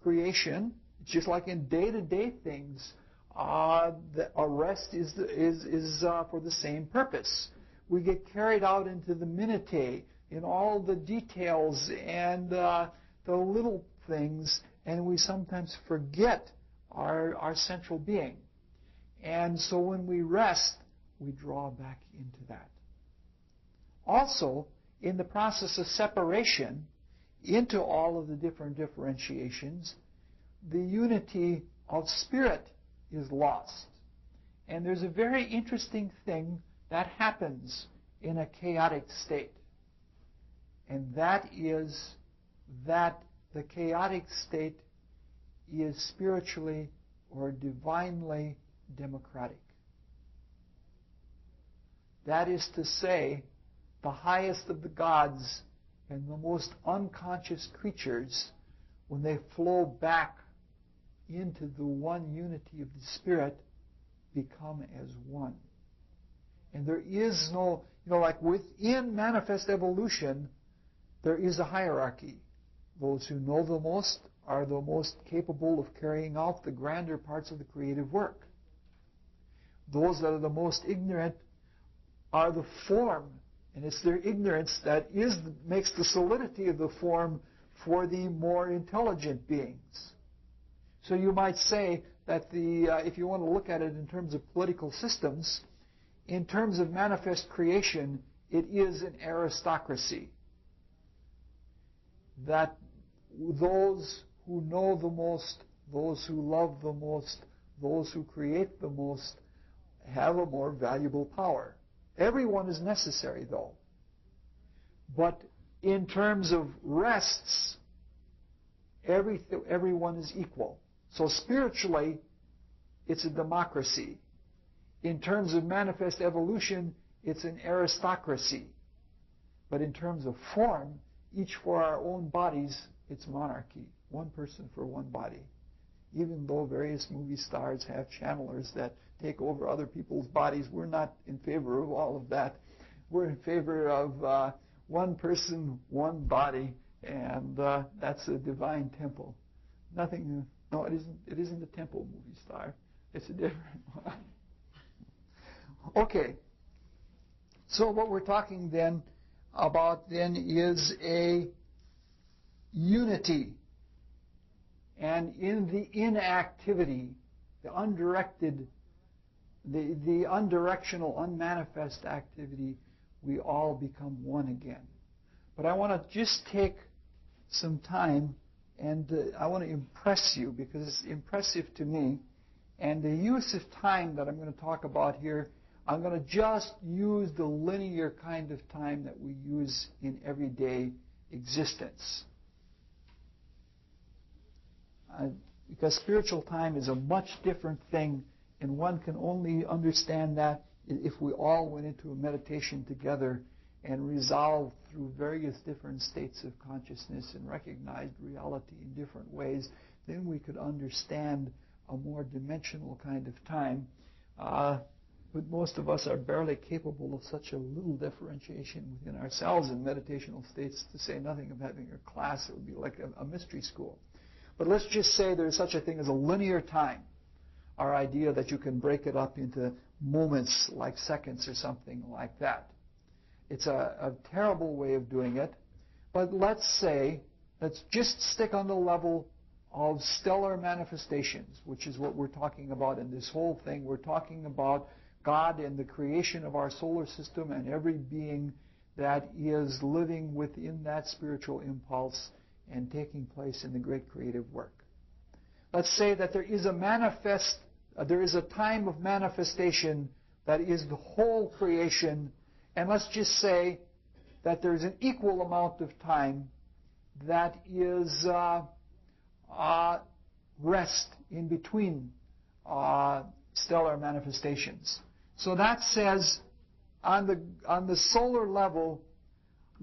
creation, just like in day-to-day things, a rest is for the same purpose. We get carried out into the minutiae, in all the details and the little things, and we sometimes forget our central being. And so when we rest, we draw back into that. Also, in the process of separation into all of the different differentiations, the unity of spirit is lost. And there's a very interesting thing that happens in a chaotic state. And that is that the chaotic state is spiritually or divinely democratic. That is to say, the highest of the gods and the most unconscious creatures, when they flow back into the one unity of the Spirit, become as one. And there is no, like within manifest evolution, there is a hierarchy. Those who know the most are the most capable of carrying out the grander parts of the creative work. Those that are the most ignorant are the form, and it's their ignorance that makes the solidity of the form for the more intelligent beings. So you might say that if you want to look at it in terms of political systems, in terms of manifest creation, it is an aristocracy. That those who know the most, those who love the most, those who create the most, have a more valuable power. Everyone is necessary, though. But in terms of rests, everyone is equal. So spiritually, it's a democracy. In terms of manifest evolution, it's an aristocracy. But in terms of form, each for our own bodies, it's monarchy. One person for one body. Even though various movie stars have channelers that take over other people's bodies, we're not in favor of all of that. We're in favor of one person, one body, and that's a divine temple. Nothing. No, it isn't. It isn't a temple movie star. It's a different one. Okay. So what we're talking then about then is a unity. And in the inactivity, the undirected, the undirectional, unmanifest activity, we all become one again. But I want to just take some time and I want to impress you because it's impressive to me. And the use of time that I'm going to talk about here, I'm going to just use the linear kind of time that we use in everyday existence. Because spiritual time is a much different thing, and one can only understand that if we all went into a meditation together and resolved through various different states of consciousness and recognized reality in different ways, then we could understand a more dimensional kind of time. But most of us are barely capable of such a little differentiation within ourselves in meditational states, to say nothing of having a class. It would be like a mystery school. But let's just say there's such a thing as a linear time. Our idea that you can break it up into moments like seconds or something like that. It's a terrible way of doing it. But let's just stick on the level of stellar manifestations, which is what we're talking about in this whole thing. We're talking about God and the creation of our solar system and every being that is living within that spiritual impulse and taking place in the great creative work. Let's say that there is a time of manifestation that is the whole creation, and let's just say that there's an equal amount of time that is rest in between stellar manifestations. So that says on the solar level,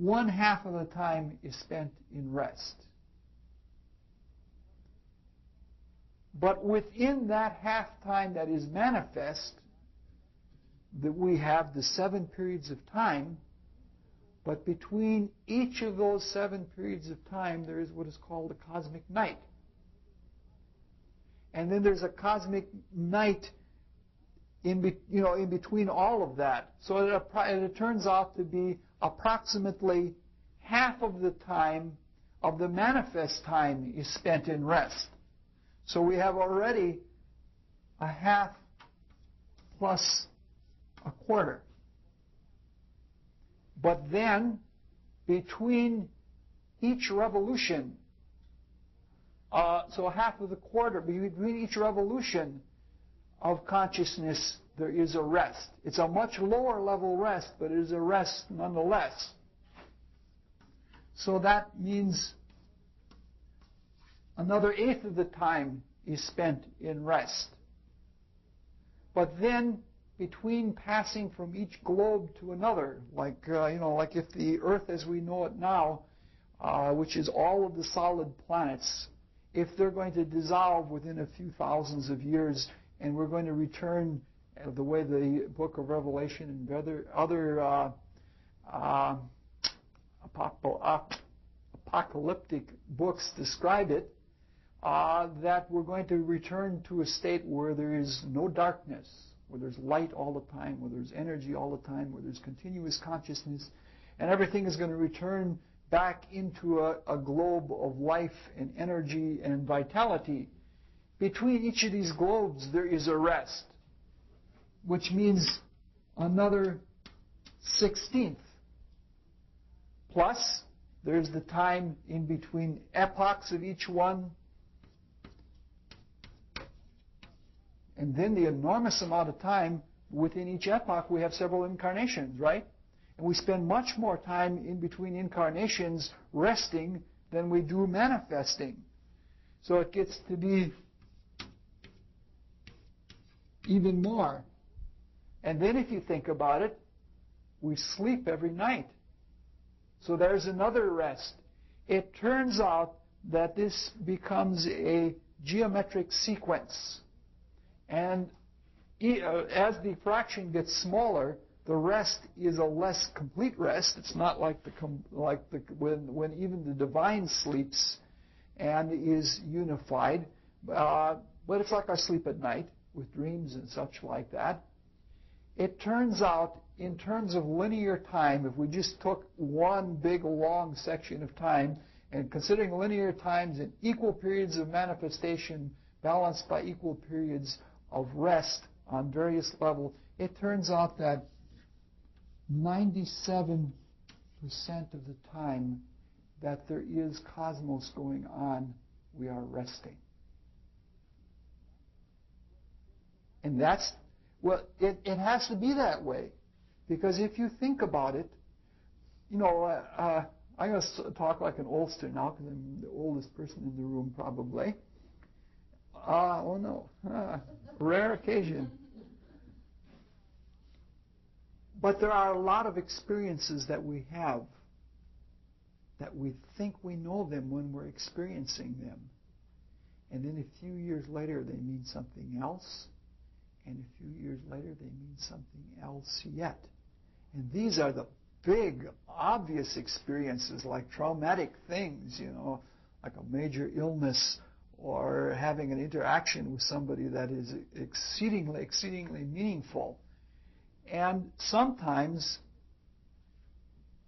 1/2 of the time is spent in rest. But within that half time that is manifest, that we have the 7 periods of time, but between each of those 7 periods of time, there is what is called a cosmic night. And then there's a cosmic night in between all of that. So it turns out to be approximately half of the time of the manifest time is spent in rest. So we have already a half plus a quarter. But then, between each revolution, so half of the quarter, between each revolution of consciousness, there is a rest. It's a much lower level rest, but it is a rest nonetheless. So that means another 1/8 of the time is spent in rest. But then, between passing from each globe to another, like if the Earth as we know it now, which is all of the solid planets, if they're going to dissolve within a few thousands of years, and we're going to return the way the Book of Revelation and other apocalyptic books describe it, that we're going to return to a state where there is no darkness, where there's light all the time, where there's energy all the time, where there's continuous consciousness, and everything is going to return back into a globe of life and energy and vitality. Between each of these globes, there is a rest, which means another 1/16. Plus, there's the time in between epochs of each one, and then the enormous amount of time within each epoch. We have several incarnations, right? And we spend much more time in between incarnations resting than we do manifesting. So it gets to be even more. And then if you think about it, we sleep every night. So there's another rest. It turns out that this becomes a geometric sequence. And as the fraction gets smaller, the rest is a less complete rest. It's not like when even the divine sleeps and is unified, but it's like our sleep at night with dreams and such like that. It turns out, in terms of linear time, if we just took one big long section of time and considering linear times in equal periods of manifestation balanced by equal periods of rest on various levels, it turns out that 97% of the time that there is cosmos going on we are resting. And that's, well, it has to be that way. Because if you think about it, you know, I'm going to talk like an oldster now because I'm the oldest person in the room probably. Oh no, rare occasion. But there are a lot of experiences that we have that we think we know them when we're experiencing them. And then a few years later they mean something else. And a few years later they mean something else yet. And these are the big, obvious experiences like traumatic things, you know, like a major illness or having an interaction with somebody that is exceedingly, exceedingly meaningful. And sometimes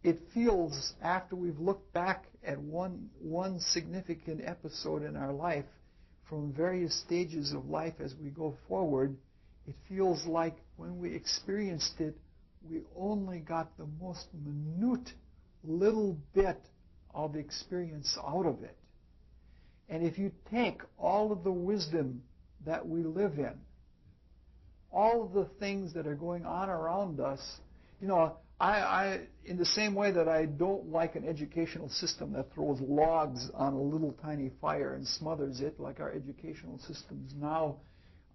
it feels, after we've looked back at one significant episode in our life, from various stages of life as we go forward, it feels like when we experienced it, we only got the most minute little bit of experience out of it. And if you take all of the wisdom that we live in, all of the things that are going on around us, you know, I in the same way that I don't like an educational system that throws logs on a little tiny fire and smothers it, like our educational systems now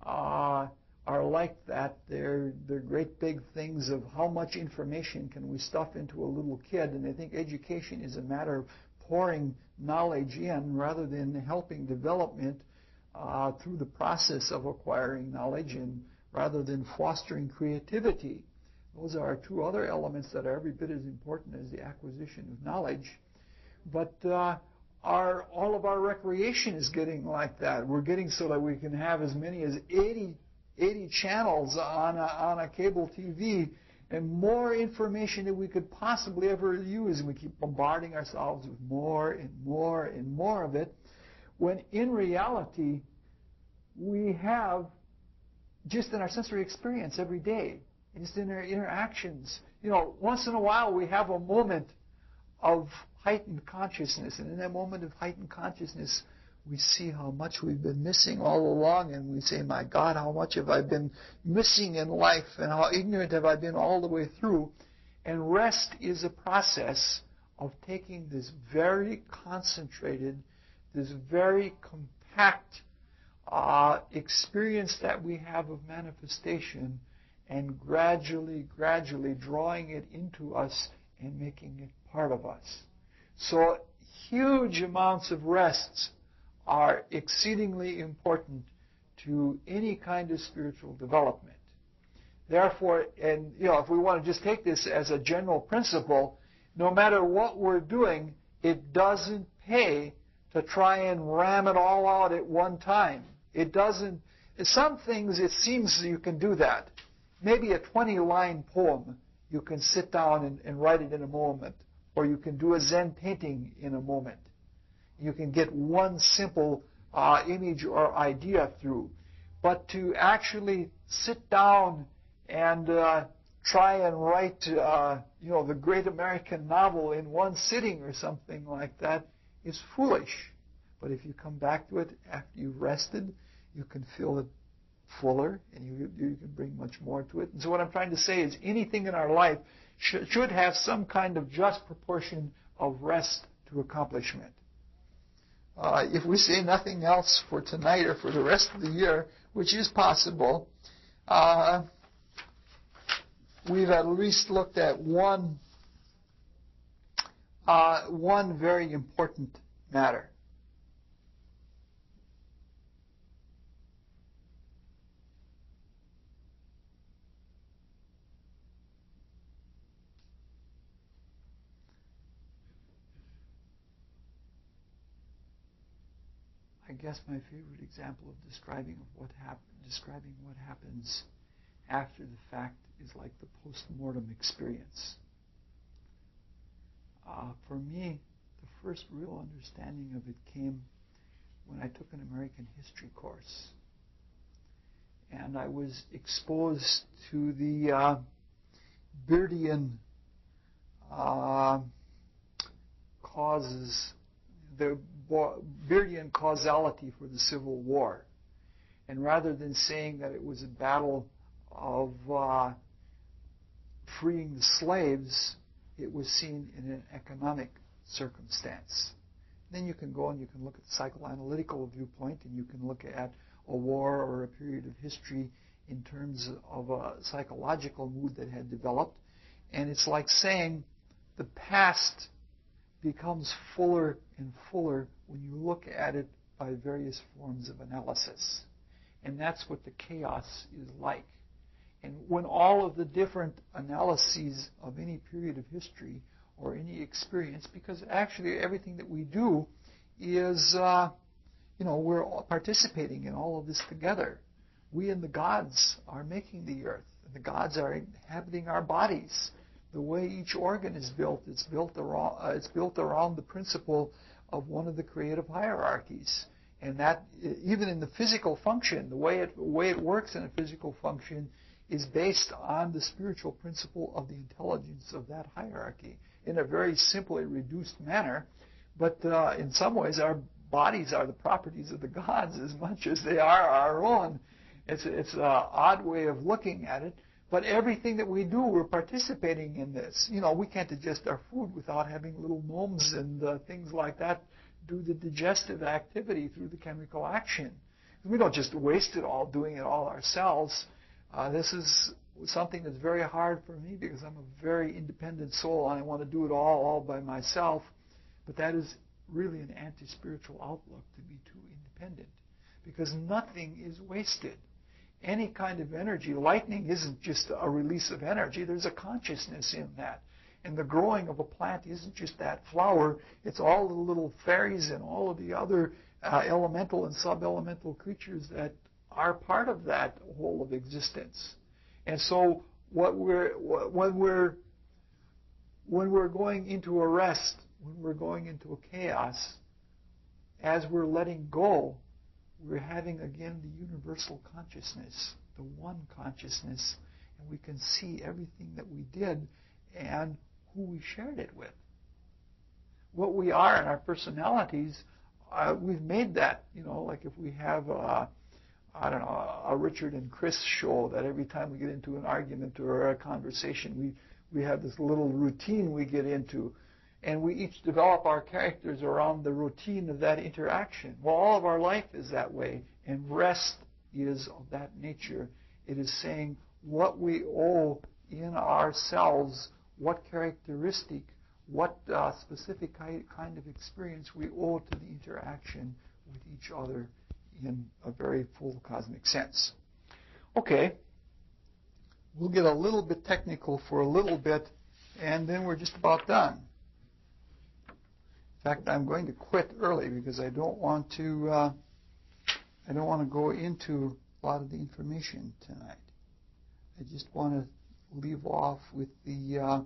are like that. They're great big things of how much information can we stuff into a little kid, and I think education is a matter of pouring knowledge in rather than helping development through the process of acquiring knowledge, and rather than fostering creativity. Those are two other elements that are every bit as important as the acquisition of knowledge. But all of our recreation is getting like that. We're getting so that we can have as many as 80 channels on a cable TV, and more information than we could possibly ever use. And we keep bombarding ourselves with more and more and more of it, when in reality, we have, just in our sensory experience every day, just in our interactions, you know, once in a while we have a moment of heightened consciousness, and in that moment of heightened consciousness, we see how much we've been missing all along, and we say, my God, how much have I been missing in life, and how ignorant have I been all the way through. And rest is a process of taking this very concentrated, this very compact experience that we have of manifestation, and gradually drawing it into us and making it part of us. So huge amounts of rests are exceedingly important to any kind of spiritual development. Therefore, and you know, if we want to just take this as a general principle, no matter what we're doing, it doesn't pay to try and ram it all out at one time. It doesn't. Some things, it seems you can do that. Maybe a 20-line poem, you can sit down and write it in a moment, or you can do a Zen painting in a moment. You can get one simple image or idea through. But to actually sit down and try and write, you know, the great American novel in one sitting or something like that is foolish. But if you come back to it after you've rested, you can feel it fuller, and you can bring much more to it. And so what I'm trying to say is anything in our life should have some kind of just proportion of rest to accomplishment. If we say nothing else for tonight or for the rest of the year, which is possible, we've at least looked at one very important matter. I guess my favorite example of describing what happens after the fact is like the post-mortem experience. For me, the first real understanding of it came when I took an American history course. And I was exposed to the Beardian causes, the Beardian causality for the Civil War. And rather than saying that it was a battle of freeing the slaves, it was seen in an economic circumstance. Then you can go and you can look at the psychoanalytical viewpoint, and you can look at a war or a period of history in terms of a psychological mood that had developed. And it's like saying the past becomes fuller and fuller when you look at it by various forms of analysis. And that's what the chaos is like. And when all of the different analyses of any period of history or any experience, because actually everything that we do is, we're all participating in all of this together. We and the gods are making the earth. And the gods are inhabiting our bodies. The way each organ is built, it's built around the principle of one of the creative hierarchies. And that, even in the physical function, the way it works in a physical function is based on the spiritual principle of the intelligence of that hierarchy in a very simply reduced manner. But in some ways, our bodies are the properties of the gods as much as they are our own. It's an odd way of looking at it. But everything that we do, we're participating in this. We can't digest our food without having little gnomes and things like that do the digestive activity through the chemical action. We don't just waste it all doing it all ourselves. This is something that's very hard for me because I'm a very independent soul and I want to do it all by myself. But that is really an anti-spiritual outlook, to be too independent, because nothing is wasted. Any kind of energy, lightning isn't just a release of energy, there's a consciousness in that. And the growing of a plant isn't just that flower, it's all the little fairies and all of the other elemental and sub-elemental creatures that are part of that whole of existence. And so when we're going into a rest, when we're going into a chaos, as we're letting go, we're having again the universal consciousness, the one consciousness, and we can see everything that we did and who we shared it with. What we are in our personalities, we've made that, like if we have a Richard and Chris show that every time we get into an argument or a conversation, we have this little routine we get into. And we each develop our characters around the routine of that interaction. Well, all of our life is that way, and rest is of that nature. It is saying what we owe in ourselves, what characteristic, what specific kind of experience we owe to the interaction with each other in a very full cosmic sense. Okay, we'll get a little bit technical for a little bit, and then we're just about done. In fact, I'm going to quit early because I don't want to go into a lot of the information tonight. I just want to leave off with the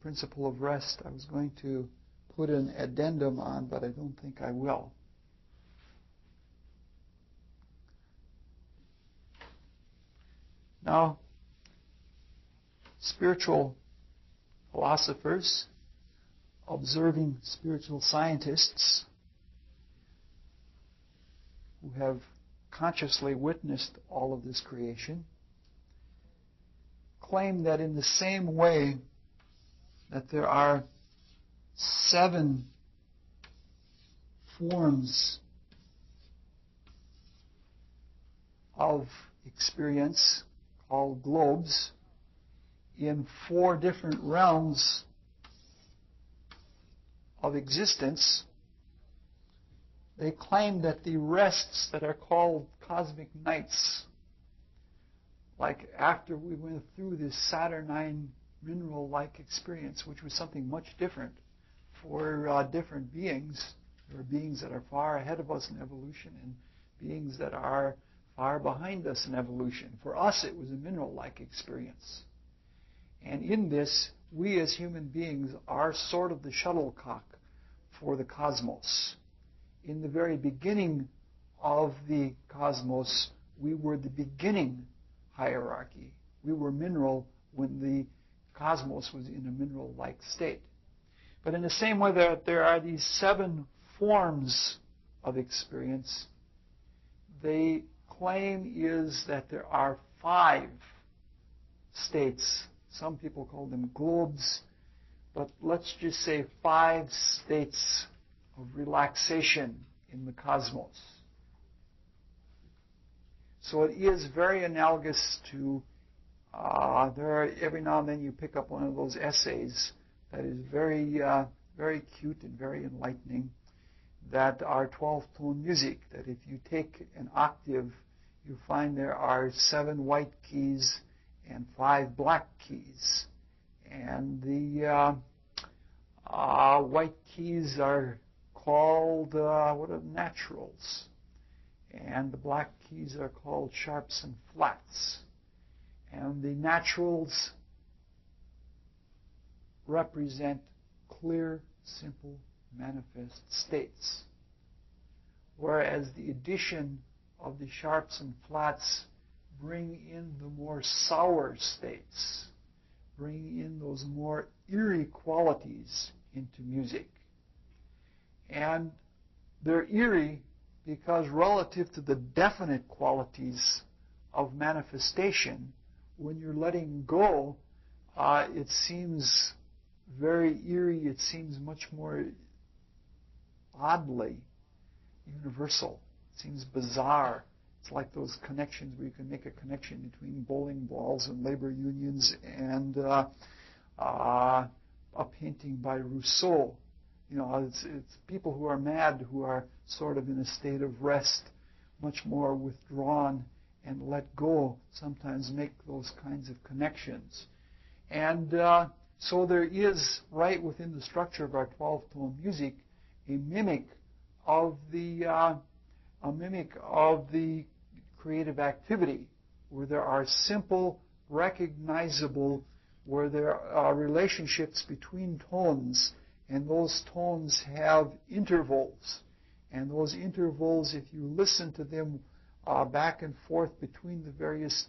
principle of rest. I was going to put an addendum on, but I don't think I will. Now, spiritual philosophers, observing spiritual scientists who have consciously witnessed all of this creation claim that in the same way that there are 7 forms of experience called globes in 4 different realms of existence, they claim that the rests that are called cosmic nights, like after we went through this Saturnine mineral-like experience, which was something much different for different beings. There are beings that are far ahead of us in evolution and beings that are far behind us in evolution. For us, it was a mineral-like experience. And in this, we as human beings are sort of the shuttlecock for the cosmos. In the very beginning of the cosmos, we were the beginning hierarchy. We were mineral when the cosmos was in a mineral-like state. But in the same way that there are these 7 forms of experience, the claim is that there are 5 states. Some people call them globes, but let's just say 5 states of relaxation in the cosmos. So it is very analogous to, every now and then you pick up one of those essays that is very, very cute and very enlightening, that are 12-tone music, that if you take an octave, you find there are 7 white keys and 5 black keys. And the white keys are called naturals, and the black keys are called sharps and flats. And the naturals represent clear, simple, manifest states, whereas the addition of the sharps and flats bring in the more sour states, bring in those more eerie qualities into music. And they're eerie because relative to the definite qualities of manifestation, when you're letting go, it seems very eerie. It seems much more oddly universal. It seems bizarre. It's like those connections where you can make a connection between bowling balls and labor unions and a painting by Rousseau. You know, it's people who are mad, who are sort of in a state of rest, much more withdrawn and let go, sometimes make those kinds of connections. And so there is, right within the structure of our 12-tone music, a mimic of the creative activity, where there are simple, recognizable, where there are relationships between tones, and those tones have intervals. And those intervals, if you listen to them back and forth between the various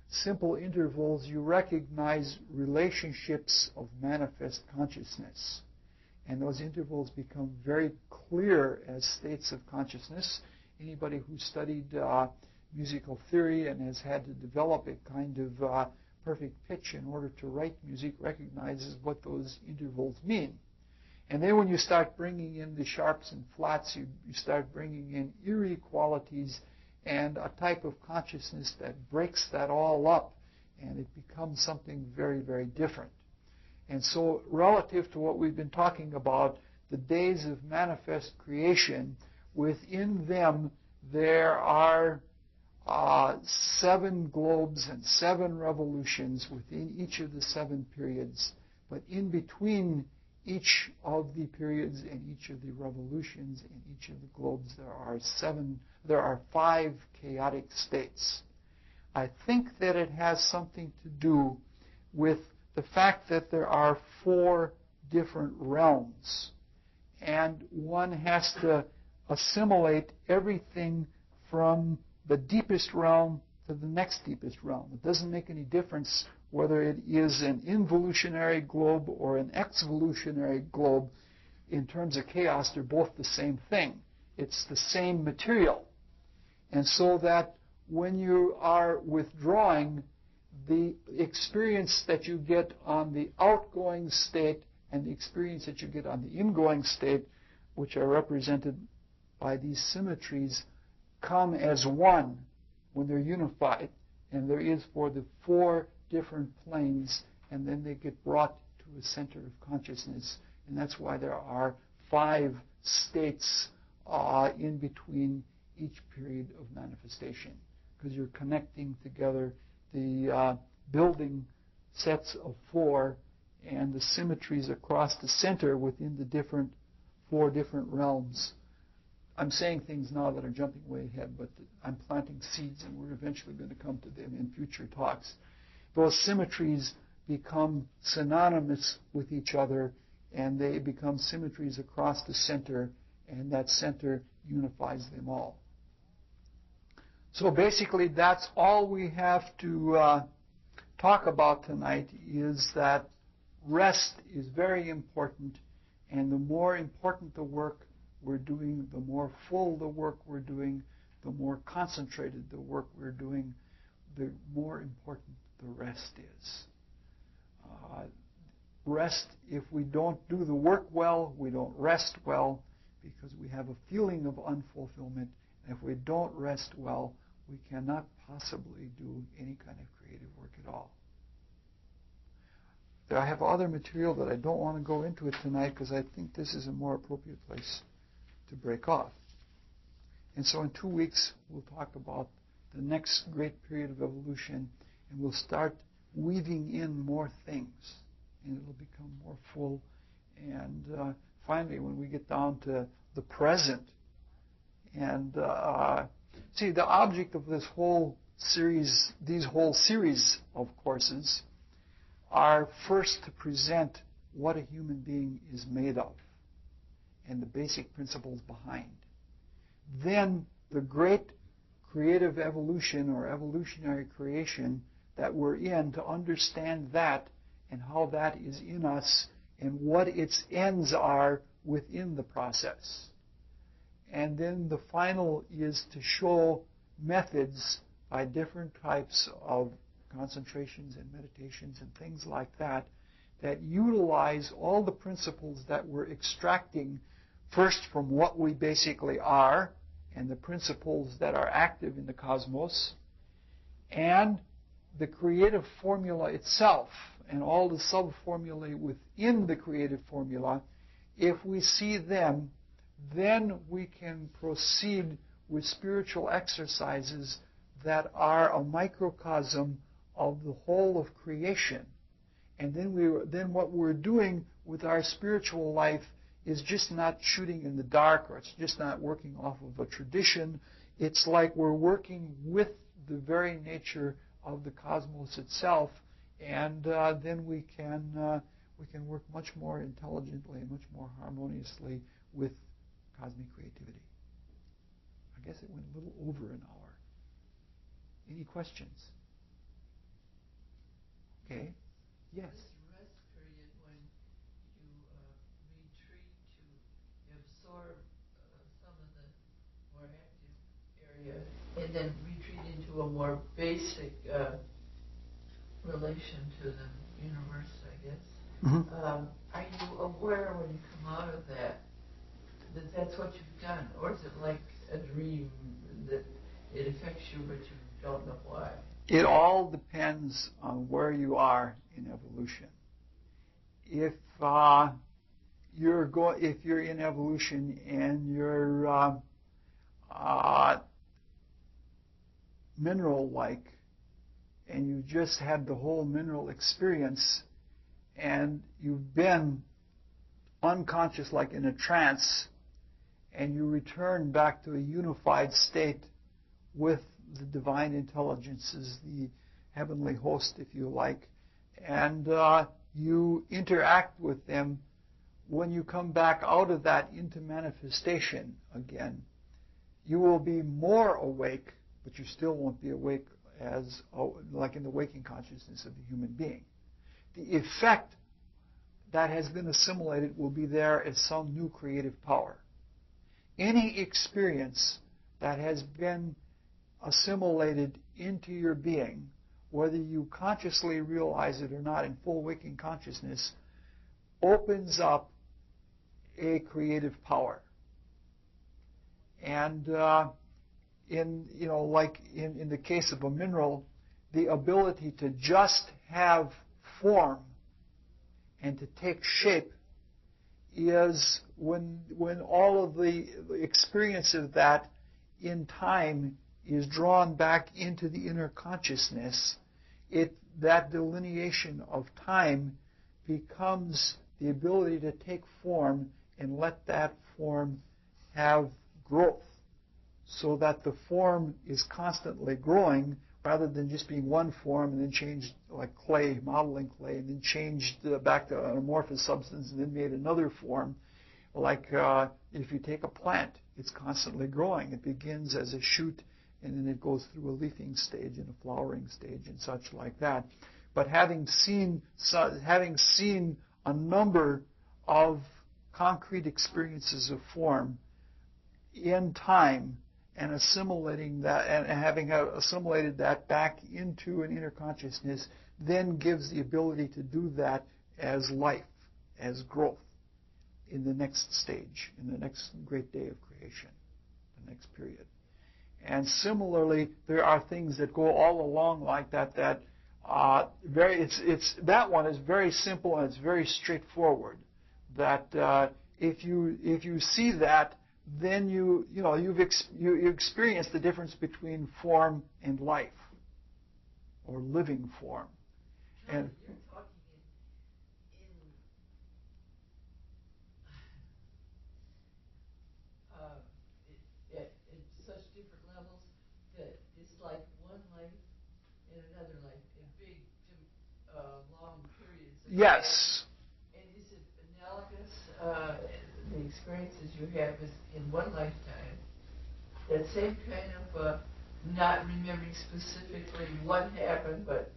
simple intervals, you recognize relationships of manifest consciousness. And those intervals become very clear as states of consciousness. Anybody who studied musical theory and has had to develop a kind of perfect pitch in order to write music recognizes what those intervals mean. And then when you start bringing in the sharps and flats, you start bringing in eerie qualities and a type of consciousness that breaks that all up, and it becomes something very, very different. And so relative to what we've been talking about, the days of manifest creation, within them there are 7 globes and 7 revolutions within each of the 7 periods. But in between each of the periods and each of the revolutions and each of the globes, there are 5 chaotic states. I think that it has something to do with the fact that there are 4 different realms, and one has to assimilate everything from the deepest realm to the next deepest realm. It doesn't make any difference whether it is an involutionary globe or an exvolutionary globe. In terms of chaos, they're both the same thing. It's the same material. And so that when you are withdrawing, the experience that you get on the outgoing state and the experience that you get on the ingoing state, which are represented by these symmetries, come as one when they're unified. And there is for the 4 different planes, and then they get brought to a center of consciousness. And that's why there are 5 states in between each period of manifestation, because you're connecting together the building sets of 4 and the symmetries across the center within the 4 different realms. I'm saying things now that are jumping way ahead, but I'm planting seeds, and we're eventually going to come to them in future talks. Those symmetries become synonymous with each other, and they become symmetries across the center, and that center unifies them all. So basically, that's all we have to talk about tonight, is that rest is very important, and the more important the work we're doing, the more full the work we're doing, the more concentrated the work we're doing, the more important the rest is. Rest, if we don't do the work well, we don't rest well because we have a feeling of unfulfillment. And if we don't rest well, we cannot possibly do any kind of creative work at all. I have other material that I don't want to go into it tonight because I think this is a more appropriate place to break off. And so in 2 weeks, we'll talk about the next great period of evolution, and we'll start weaving in more things, and it'll become more full. And finally, when we get down to the present, and see, the object of this whole series, these whole series of courses, are first to present what a human being is made of and the basic principles behind. Then the great creative evolution or evolutionary creation that we're in, to understand that and how that is in us and what its ends are within the process. And then the final is to show methods by different types of concentrations and meditations and things like that, that utilize all the principles that we're extracting first from what we basically are and the principles that are active in the cosmos, and the creative formula itself and all the sub-formulae within the creative formula. If we see them, then we can proceed with spiritual exercises that are a microcosm of the whole of creation. And then what we're doing with our spiritual life is just not shooting in the dark, or it's just not working off of a tradition. It's like we're working with the very nature of the cosmos itself, and then we can work much more intelligently and much more harmoniously with cosmic creativity. I guess it went a little over an hour. Any questions? Okay. Yes. This rest period, when you retreat to absorb some of the more active area and then retreat into a more basic relation to the universe, I guess. Mm-hmm. Are you aware when you come out of that that's what you've done? Or is it like a dream that it affects you but you don't know why? It all depends on where you are in evolution. If you're in evolution and you're mineral-like, and you just had the whole mineral experience, and you've been unconscious, like in a trance, and you return back to a unified state with the divine intelligences, the heavenly host, if you like, and you interact with them. When you come back out of that into manifestation again, you will be more awake, but you still won't be awake as like in the waking consciousness of the human being. The effect that has been assimilated will be there as some new creative power. Any experience that has been assimilated into your being, whether you consciously realize it or not in full waking consciousness, opens up a creative power. And in the case of a mineral, the ability to just have form and to take shape is when all of the experience of that in time is drawn back into the inner consciousness, that delineation of time becomes the ability to take form and let that form have growth, so that the form is constantly growing rather than just being one form and then changed, like clay, modeling clay, and then changed back to an amorphous substance and then made another form. Like if you take a plant, it's constantly growing. It begins as a shoot, and then it goes through a leafing stage and a flowering stage and such like that. But having seen a number of concrete experiences of form in time and assimilating that and having assimilated that back into an inner consciousness then gives the ability to do that as life, as growth in the next stage, in the next great day of creation, the next period. And similarly, there are things that go all along like that. That one is very simple and it's very straightforward. That if you see that, then you experience the difference between form and life, or living form. And you're talking in such different levels that it's like one life and another life in big, long periods. Yes. And is it analogous, the experiences you have is in one lifetime, that same kind of not remembering specifically what happened, but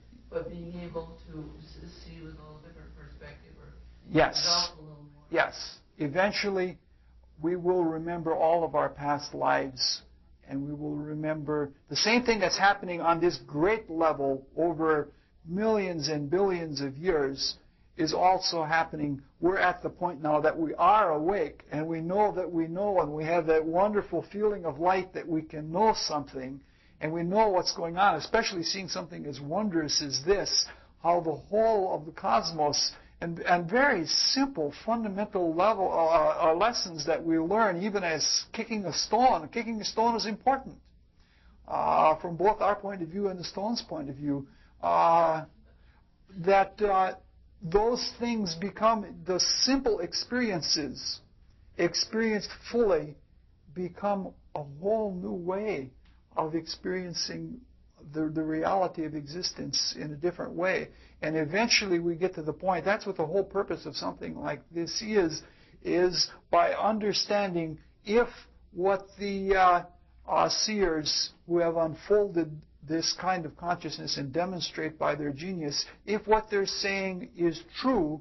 being able to see with a little different perspective, or yes, develop a little more? Yes. Eventually, we will remember all of our past lives, and we will remember the same thing that's happening on this great level over millions and billions of years is also happening. We're at the point now that we are awake, and we know that we know, and we have that wonderful feeling of light that we can know something, and we know what's going on, especially seeing something as wondrous as this, how the whole of the cosmos and very simple, fundamental level lessons that we learn, even as kicking a stone. Kicking a stone is important from both our point of view and the stone's point of view. Those things become the simple experiences, experienced fully, become a whole new way of experiencing the reality of existence in a different way. And eventually we get to the point, that's what the whole purpose of something like this is by understanding if what the seers who have unfolded this kind of consciousness and demonstrate by their genius, if what they're saying is true,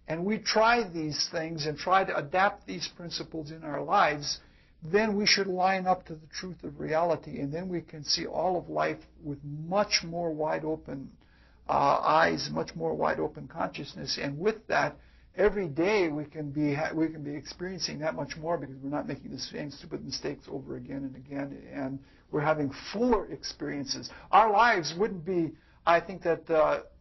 and we try these things and try to adapt these principles in our lives, then we should line up to the truth of reality, and then we can see all of life with much more wide open eyes, much more wide open consciousness. And with that, every day we can be experiencing that much more, because we're not making the same stupid mistakes over again and again, and we're having fuller experiences. Our lives wouldn't be, I think that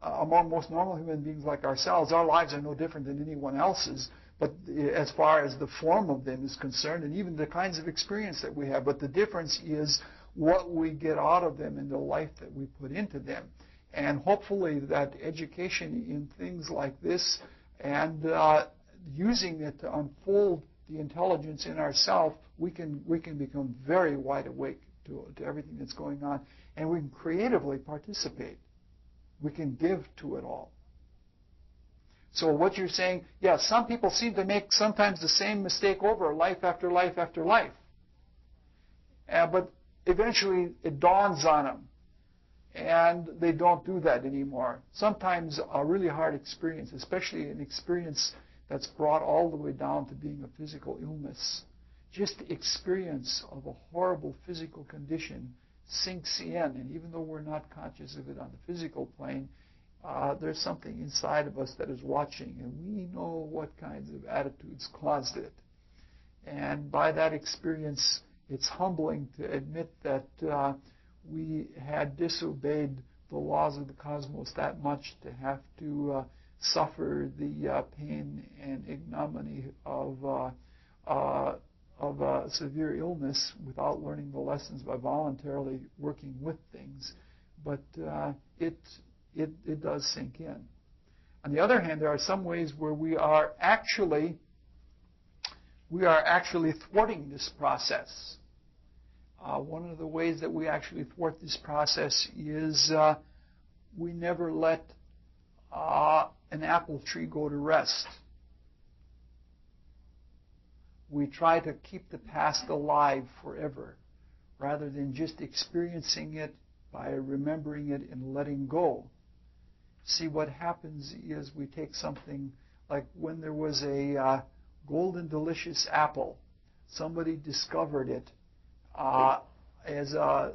among most normal human beings like ourselves, our lives are no different than anyone else's, but as far as the form of them is concerned, and even the kinds of experience that we have. But the difference is what we get out of them and the life that we put into them. And hopefully that education in things like this and using it to unfold the intelligence in ourselves, we can become very wide awake to everything that's going on, and we can creatively participate. We can give to it all. So what you're saying, yes, some people seem to make sometimes the same mistake over life after life after life. But eventually it dawns on them, and they don't do that anymore. Sometimes a really hard experience, especially an experience that's brought all the way down to being a physical illness, just the experience of a horrible physical condition sinks in, and even though we're not conscious of it on the physical plane, there's something inside of us that is watching, and we know what kinds of attitudes caused it. And by that experience, it's humbling to admit that we had disobeyed the laws of the cosmos that much to have to suffer the pain and ignominy of severe illness without learning the lessons by voluntarily working with things. But it does sink in. On the other hand, there are some ways where we are actually thwarting this process. One of the ways that we actually thwart this process is we never let an apple tree go to rest. We try to keep the past alive forever, rather than just experiencing it by remembering it and letting go. see, what happens is we take something like when there was a golden delicious apple. Somebody discovered it as a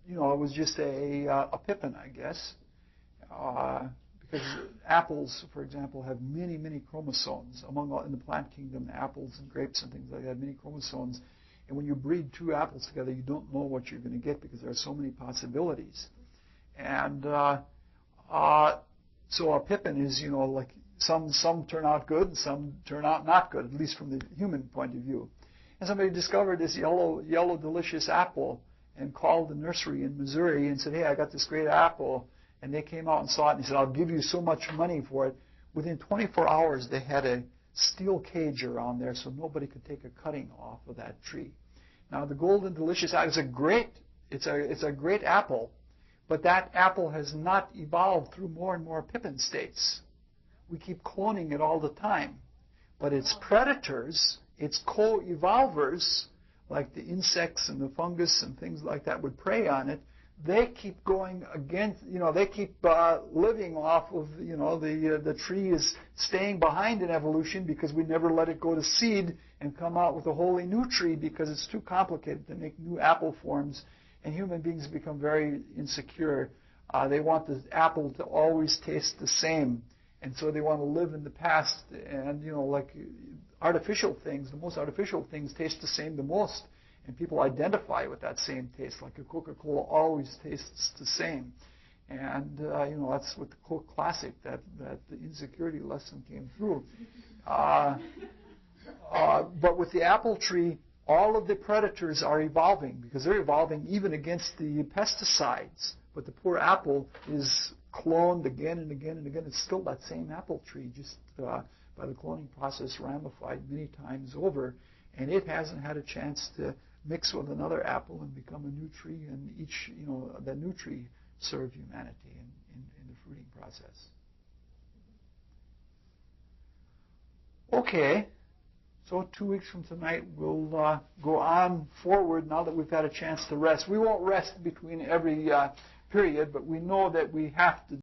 it was just a pippin, I guess, because apples, for example, have many, many chromosomes. In the plant kingdom, apples and grapes and things like that have many chromosomes. And when you breed two apples together, you don't know what you're going to get because there are so many possibilities. And so a pippin is, like some turn out good and some turn out not good, at least from the human point of view. And somebody discovered this yellow delicious apple and called the nursery in Missouri and said, hey, I got this great apple. And they came out and saw it and he said, I'll give you so much money for it. Within 24 hours, they had a steel cage around there so nobody could take a cutting off of that tree. Now, the golden delicious apple is it's a great apple, but that apple has not evolved through more and more pippin states. We keep cloning it all the time. But its predators, its co-evolvers, like the insects and the fungus and things like that would prey on it, they keep going against, they keep living off of, the tree is staying behind in evolution because we never let it go to seed and come out with a wholly new tree because it's too complicated to make new apple forms. And human beings become very insecure. They want the apple to always taste the same. And so they want to live in the past. And, like artificial things, the most artificial things taste the same the most. And people identify with that same taste, like a Coca-Cola always tastes the same. And, that's with the Coke Classic, that the insecurity lesson came through. But with the apple tree, all of the predators are evolving because they're evolving even against the pesticides. But the poor apple is cloned again and again and again. It's still that same apple tree, just by the cloning process ramified many times over. And it hasn't had a chance to mix with another apple and become a new tree, and each, the new tree serve humanity in the fruiting process. Okay, so 2 weeks from tonight we'll go on forward now that we've had a chance to rest. We won't rest between every period, but we know that we have to